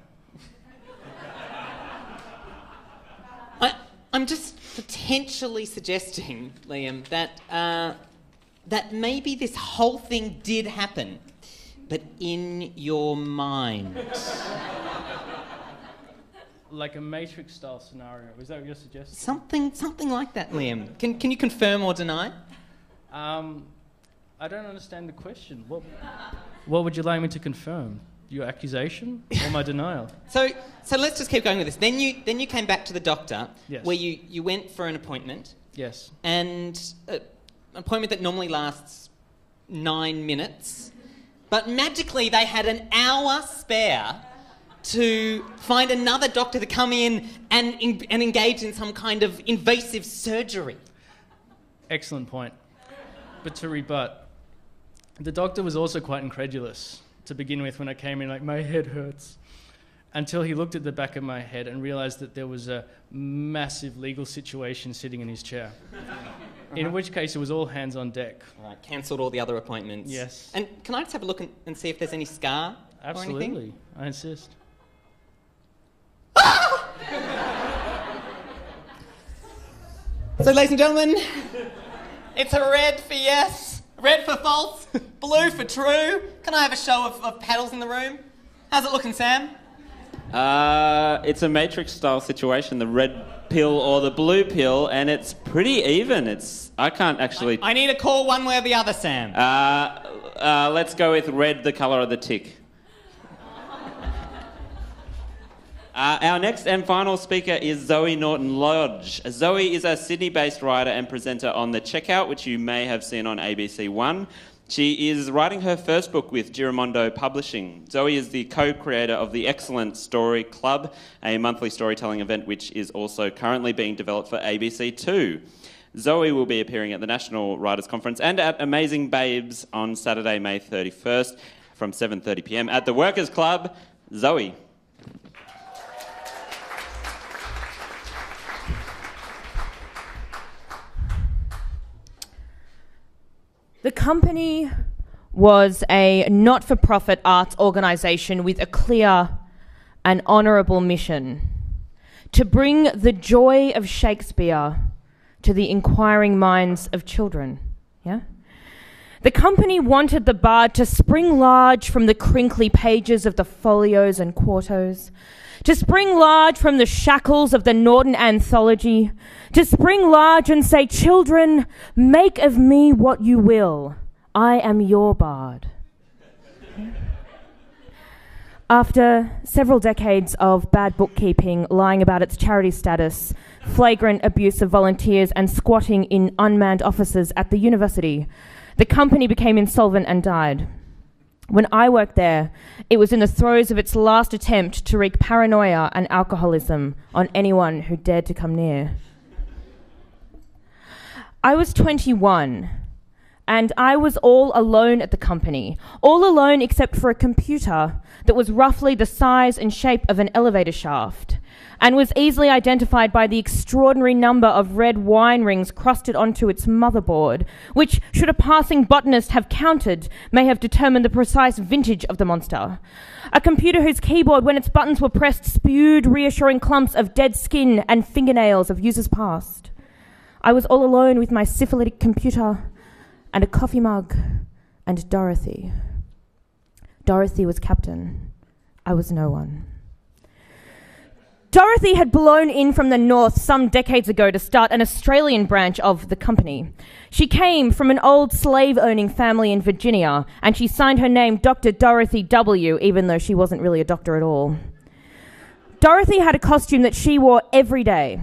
I'm just potentially suggesting, Liam, that maybe this whole thing did happen, but in your mind. Like a Matrix-style scenario. Is that what you're suggesting? Something like that, Liam. Can you confirm or deny? I don't understand the question. What would you like me to confirm? Your accusation or my denial? So let's just keep going with this. Then you came back to the doctor, yes, where you went for an appointment. Yes. And an appointment that normally lasts 9 minutes, but magically they had an hour spare to find another doctor to come in and engage in some kind of invasive surgery. Excellent point. But to rebut, the doctor was also quite incredulous to begin with when I came in, like, my head hurts, until he looked at the back of my head and realised that there was a massive legal situation sitting in his chair. In which case it was all hands on deck. Right, cancelled all the other appointments. Yes. And can I just have a look and see if there's any scar Absolutely. or anything? I insist. So, ladies and gentlemen, it's a red for yes, red for false, blue for true. Can I have a show of paddles in the room? How's it looking, Sam? It's a Matrix-style situation, the red pill or the blue pill, and it's pretty even. I can't actually... I need a call one way or the other, Sam. Let's go with red, the colour of the tick. Our next and final speaker is Zoe Norton-Lodge. Zoe is a Sydney-based writer and presenter on The Checkout, which you may have seen on ABC One. She is writing her first book with Giramondo Publishing. Zoe is the co-creator of the Excellent Story Club, a monthly storytelling event which is also currently being developed for ABC Two. Zoe will be appearing at the National Writers' Conference and at Amazing Babes on Saturday, May 31st from 7:30pm at the Workers' Club. Zoe. The company was a not-for-profit arts organisation with a clear and honourable mission: to bring the joy of Shakespeare to the inquiring minds of children. Yeah? The company wanted the bard to spring large from the crinkly pages of the folios and quartos, to spring large from the shackles of the Norton Anthology, to spring large and say, "Children, make of me what you will. I am your bard." After several decades of bad bookkeeping, lying about its charity status, flagrant abuse of volunteers, and squatting in unmanned offices at the university, the company became insolvent and died. When I worked there, it was in the throes of its last attempt to wreak paranoia and alcoholism on anyone who dared to come near. I was 21, and I was all alone at the company, all alone except for a computer that was roughly the size and shape of an elevator shaft, and was easily identified by the extraordinary number of red wine rings crusted onto its motherboard, which, should a passing botanist have counted, may have determined the precise vintage of the monster. A computer whose keyboard, when its buttons were pressed, spewed reassuring clumps of dead skin and fingernails of users past. I was all alone with my syphilitic computer and a coffee mug and Dorothy. Dorothy was captain. I was no one. Dorothy had blown in from the north some decades ago to start an Australian branch of the company. She came from an old slave-owning family in Virginia, and she signed her name Dr. Dorothy W., even though she wasn't really a doctor at all. Dorothy had a costume that she wore every day.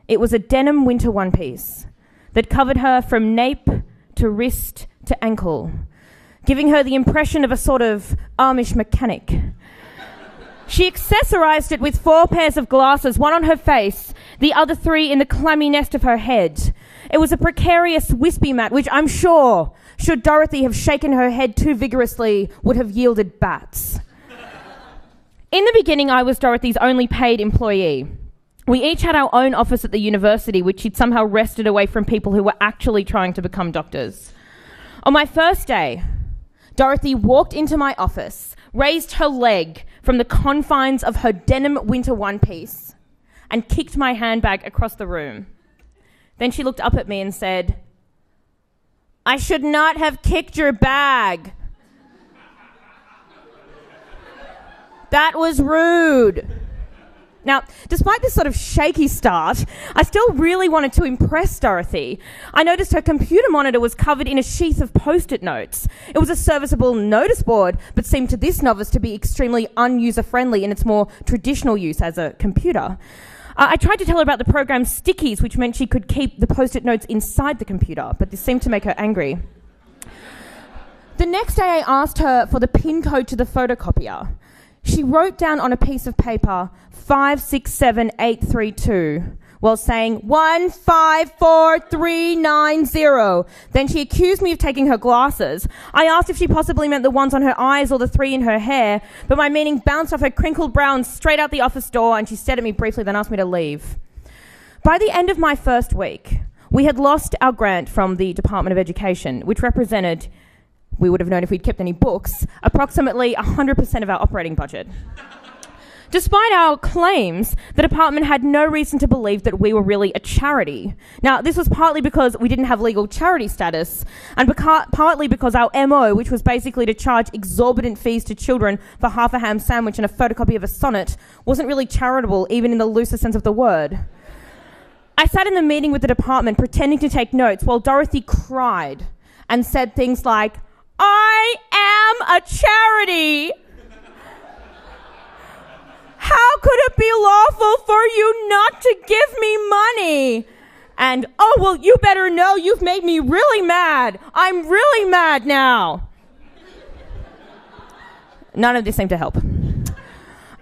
It was a denim winter one-piece that covered her from nape to wrist to ankle, giving her the impression of a sort of Amish mechanic. She accessorized it with 4 pairs of glasses, one on her face, the other 3 in the clammy nest of her head. It was a precarious wispy mat, which I'm sure, should Dorothy have shaken her head too vigorously, would have yielded bats. In the beginning, I was Dorothy's only paid employee. We each had our own office at the university, which she'd somehow wrested away from people who were actually trying to become doctors. On my first day, Dorothy walked into my office, raised her leg from the confines of her denim winter one-piece, and kicked my handbag across the room. Then she looked up at me and said, "I should not have kicked your bag. That was rude." Now, despite this sort of shaky start, I still really wanted to impress Dorothy. I noticed her computer monitor was covered in a sheath of post-it notes. It was a serviceable notice board, but seemed to this novice to be extremely un-user-friendly in its more traditional use as a computer. I tried to tell her about the program Stickies, which meant she could keep the post-it notes inside the computer, but this seemed to make her angry. The next day I asked her for the PIN code to the photocopier. She wrote down on a piece of paper 567832 while saying 154390. Then she accused me of taking her glasses. I asked if she possibly meant the ones on her eyes or the 3 in her hair, but my meaning bounced off her crinkled brow and straight out the office door, and she stared at me briefly, then asked me to leave. By the end of my first week, we had lost our grant from the Department of Education, which represented, we would have known if we'd kept any books, approximately 100% of our operating budget. Despite our claims, the department had no reason to believe that we were really a charity. Now, this was partly because we didn't have legal charity status, and partly because our MO, which was basically to charge exorbitant fees to children for half a ham sandwich and a photocopy of a sonnet, wasn't really charitable, even in the looser sense of the word. I sat in the meeting with the department pretending to take notes while Dorothy cried and said things like, "I am a charity. How could it be lawful for you not to give me money?" And, "Oh, well, you better know, you've made me really mad. I'm really mad now." None of this seemed to help.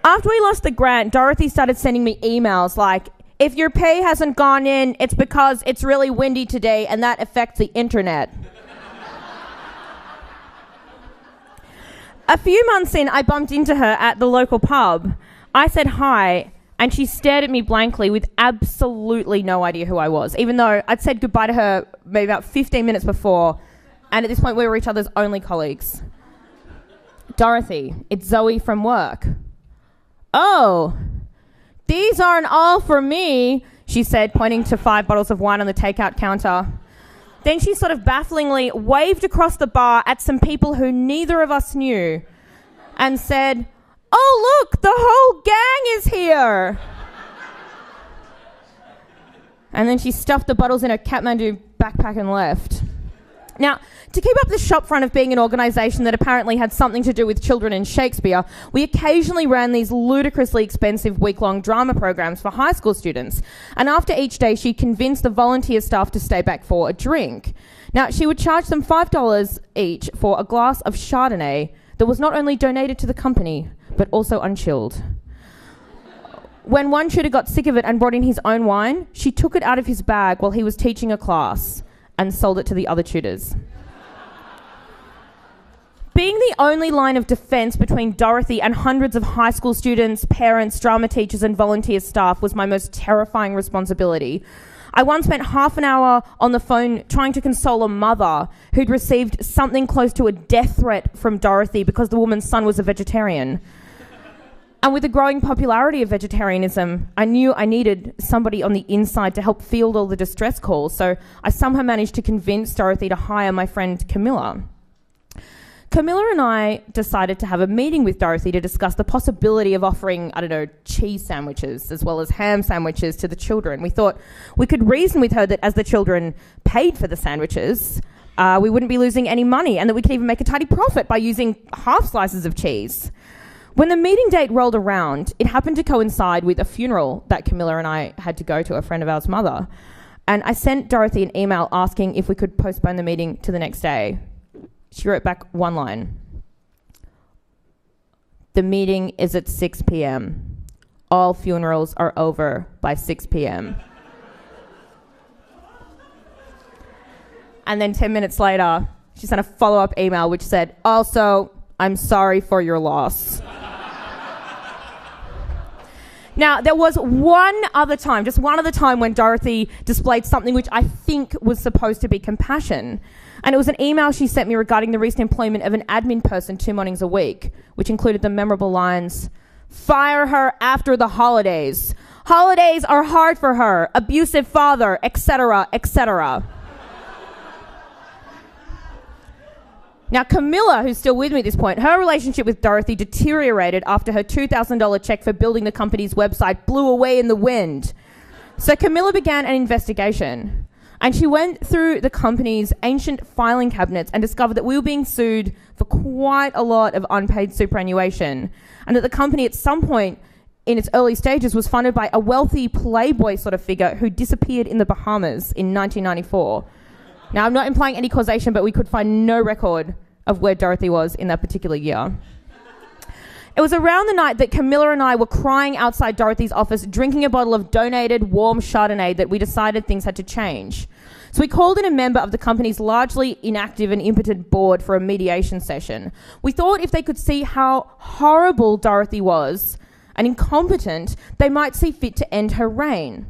After we lost the grant, Dorothy started sending me emails like, "If your pay hasn't gone in, it's because it's really windy today and that affects the internet." A few months in, I bumped into her at the local pub. I said hi, and she stared at me blankly with absolutely no idea who I was, even though I'd said goodbye to her maybe about 15 minutes before, and at this point we were each other's only colleagues. "Dorothy, it's Zoe from work." "Oh, these aren't all for me," she said, pointing to 5 bottles of wine on the takeout counter. Then she sort of bafflingly waved across the bar at some people who neither of us knew and said, "Oh, look, the whole gang is here." And then she stuffed the bottles in her Kathmandu backpack and left. Now, to keep up the shop front of being an organisation that apparently had something to do with children and Shakespeare, we occasionally ran these ludicrously expensive week-long drama programs for high school students. And after each day, she convinced the volunteer staff to stay back for a drink. Now, she would charge them $5 each for a glass of Chardonnay that was not only donated to the company, but also unchilled. When one tutor got sick of it and brought in his own wine, she took it out of his bag while he was teaching a class and sold it to the other tutors. Being the only line of defence between Dorothy and hundreds of high school students, parents, drama teachers and volunteer staff was my most terrifying responsibility. I once spent half an hour on the phone trying to console a mother who'd received something close to a death threat from Dorothy because the woman's son was a vegetarian. And with the growing popularity of vegetarianism, I knew I needed somebody on the inside to help field all the distress calls, so I somehow managed to convince Dorothy to hire my friend Camilla. Camilla and I decided to have a meeting with Dorothy to discuss the possibility of offering, cheese sandwiches as well as ham sandwiches to the children. We thought we could reason with her that as the children paid for the sandwiches, we wouldn't be losing any money and that we could even make a tidy profit by using half slices of cheese. When the meeting date rolled around, it happened to coincide with a funeral that Camilla and I had to go to, a friend of ours' mother. And I sent Dorothy an email asking if we could postpone the meeting to the next day. She wrote back one line. The meeting is at 6 p.m. All funerals are over by 6 p.m. And then 10 minutes later, she sent a follow-up email which said, also, I'm sorry for your loss. Now, there was one other time when Dorothy displayed something which I think was supposed to be compassion. And it was an email she sent me regarding the recent employment of an admin person 2 mornings a week, which included the memorable lines, fire her after the holidays. Holidays are hard for her. Abusive father, etc., etc. Now, Camilla, who's still with me at this point, her relationship with Dorothy deteriorated after her $2,000 check for building the company's website blew away in the wind. So Camilla began an investigation, and she went through the company's ancient filing cabinets and discovered that we were being sued for quite a lot of unpaid superannuation, and that the company at some point in its early stages was funded by a wealthy playboy sort of figure who disappeared in the Bahamas in 1994. Now, I'm not implying any causation, but we could find no record of where Dorothy was in that particular year. It was around the night that Camilla and I were crying outside Dorothy's office, drinking a bottle of donated warm Chardonnay, that we decided things had to change. So we called in a member of the company's largely inactive and impotent board for a mediation session. We thought if they could see how horrible Dorothy was and incompetent, they might see fit to end her reign.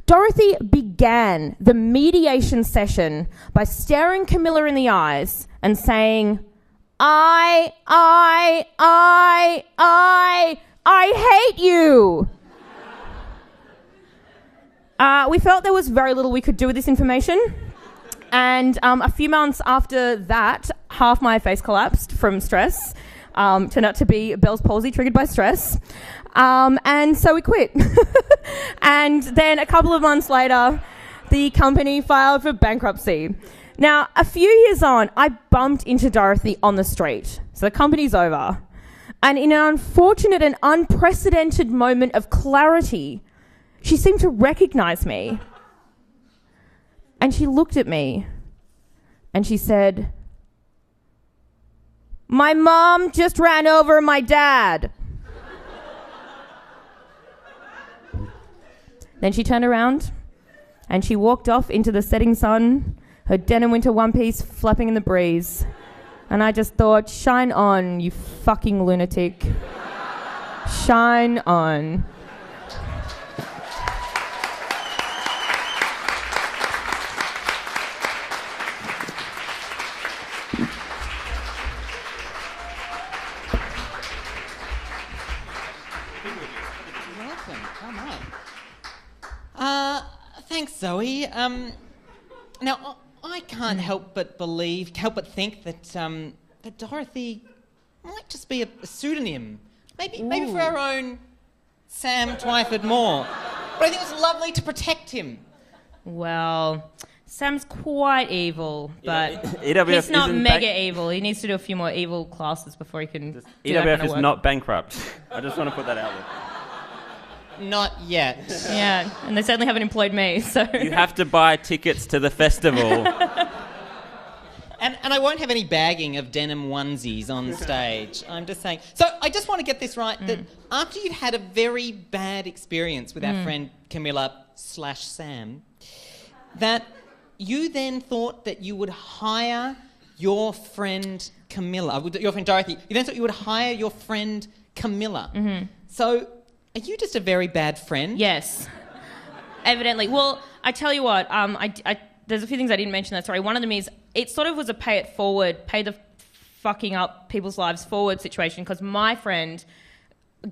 Dorothy began the mediation session by staring Camilla in the eyes and saying, I hate you. We felt there was very little we could do with this information. And a few months after that, half my face collapsed from stress. Turned out to be Bell's palsy triggered by stress. And so we quit. And then a couple of months later, the company filed for bankruptcy. Now, a few years on, I bumped into Dorothy on the street. So the company's over. And in an unfortunate and unprecedented moment of clarity, she seemed to recognize me. And she looked at me and she said, my mom just ran over my dad. Then she turned around and she walked off into the setting sun, her denim winter one piece flapping in the breeze. And I just thought, shine on, you fucking lunatic. Shine on. Thanks, Zoe. Now, I can't help but think that that Dorothy might just be a pseudonym. Maybe for our own Sam Twyford-Moore. But I think it was lovely to protect him. Well, Sam's quite evil, but EWF he's not mega evil. He needs to do a few more evil classes before he can do that kind EWF of is work. not bankrupt. I just want to put that out there. Not yet. Yeah, and they certainly haven't employed me, so... You have to buy tickets to the festival. And I won't have any bagging of denim onesies on stage. I'm just saying. So I just want to get this right, that after you'd had a very bad experience with our friend Camilla/Sam, that you then thought that you would hire your friend Camilla, your friend Dorothy, you then thought you would hire your friend Camilla. Mm-hmm. So... are you just a very bad friend? Yes, evidently. Well, I tell you what, there's a few things I didn't mention in that story. One of them is, it sort of was a pay the fucking up people's lives forward situation, because my friend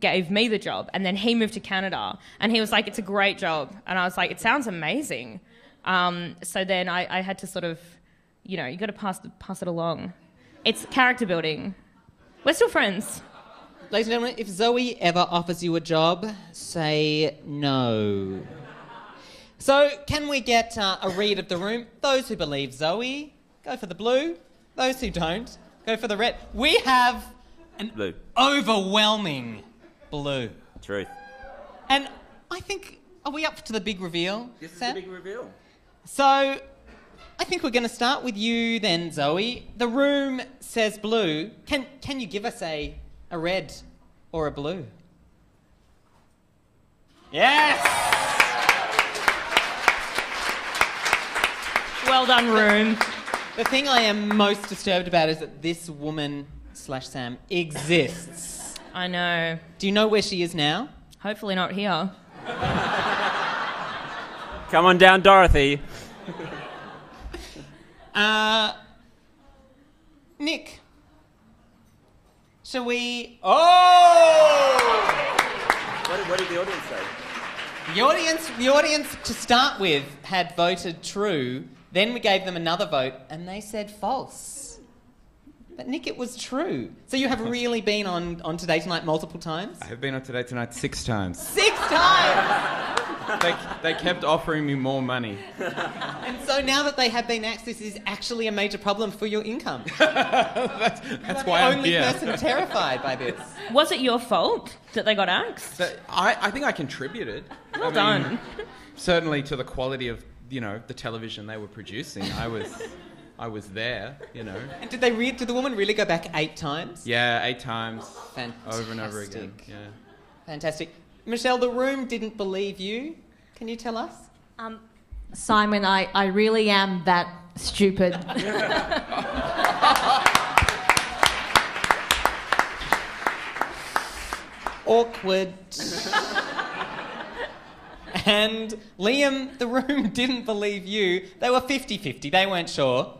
gave me the job and then he moved to Canada and he was like, it's a great job. And I was like, it sounds amazing. So then I had to sort of, you got to pass it along. It's character building. We're still friends. Ladies and gentlemen, if Zoe ever offers you a job, say no. So, can we get a read of the room? Those who believe Zoe, go for the blue. Those who don't, go for the red. We have an blue. Overwhelming blue. Truth. And I think, are we up to the big reveal, This is Sam? the big reveal. So, I think we're going to start with you then, Zoe. The room says blue. Can you give us a red or a blue? Yes! Well done, room. The thing I am most disturbed about is that this woman / Sam exists. I know. Do you know where she is now? Hopefully not here. Come on down, Dorothy. Nick. Shall we... Oh! What did the audience say? The audience, to start with, had voted true. Then we gave them another vote, and they said false. But Nick, it was true. So you have really been on Today Tonight multiple times? I have been on Today Tonight 6 times. 6 times! They kept offering me more money. And so now that they have been axed, this is actually a major problem for your income. That's why I'm here. The only person terrified by this. Was it your fault that they got axed? So I think I contributed. Well done. Certainly to the quality of, the television they were producing. I was there, And did the woman really go back 8 times? Yeah, 8 times. Fantastic. Over and over again. Yeah. Fantastic. Michelle, the room didn't believe you. Can you tell us? Simon, I really am that stupid. Awkward. And Liam, the room didn't believe you. They were 50-50. They weren't sure.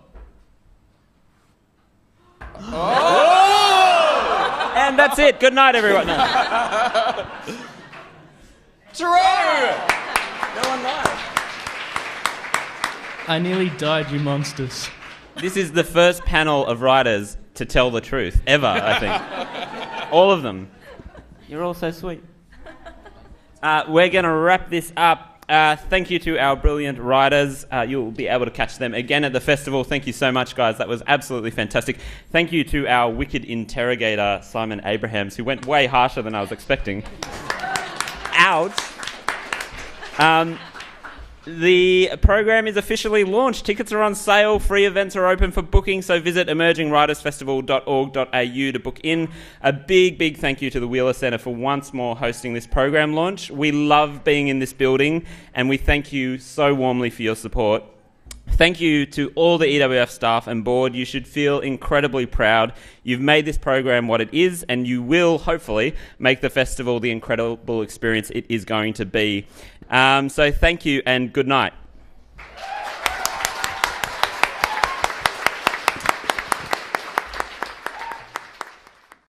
Oh! And that's it. Good night, everyone. True! No one lied. I nearly died, you monsters. This is the first panel of writers to tell the truth ever, I think. All of them. You're all so sweet. We're going to wrap this up. Thank you to our brilliant writers. You'll be able to catch them again at the festival. Thank you so much, guys. That was absolutely fantastic. Thank you to our wicked interrogator, Simon Abrahams, who went way harsher than I was expecting. Ouch. The program is officially launched. Tickets are on sale. Free events are open for booking, so visit emergingwritersfestival.org.au to book in. A big, big thank you to the Wheeler Centre for once more hosting this program launch. We love being in this building, and we thank you so warmly for your support. Thank you to all the EWF staff and board. You should feel incredibly proud. You've made this program what it is, and you will, hopefully, make the festival the incredible experience it is going to be. So thank you and good night.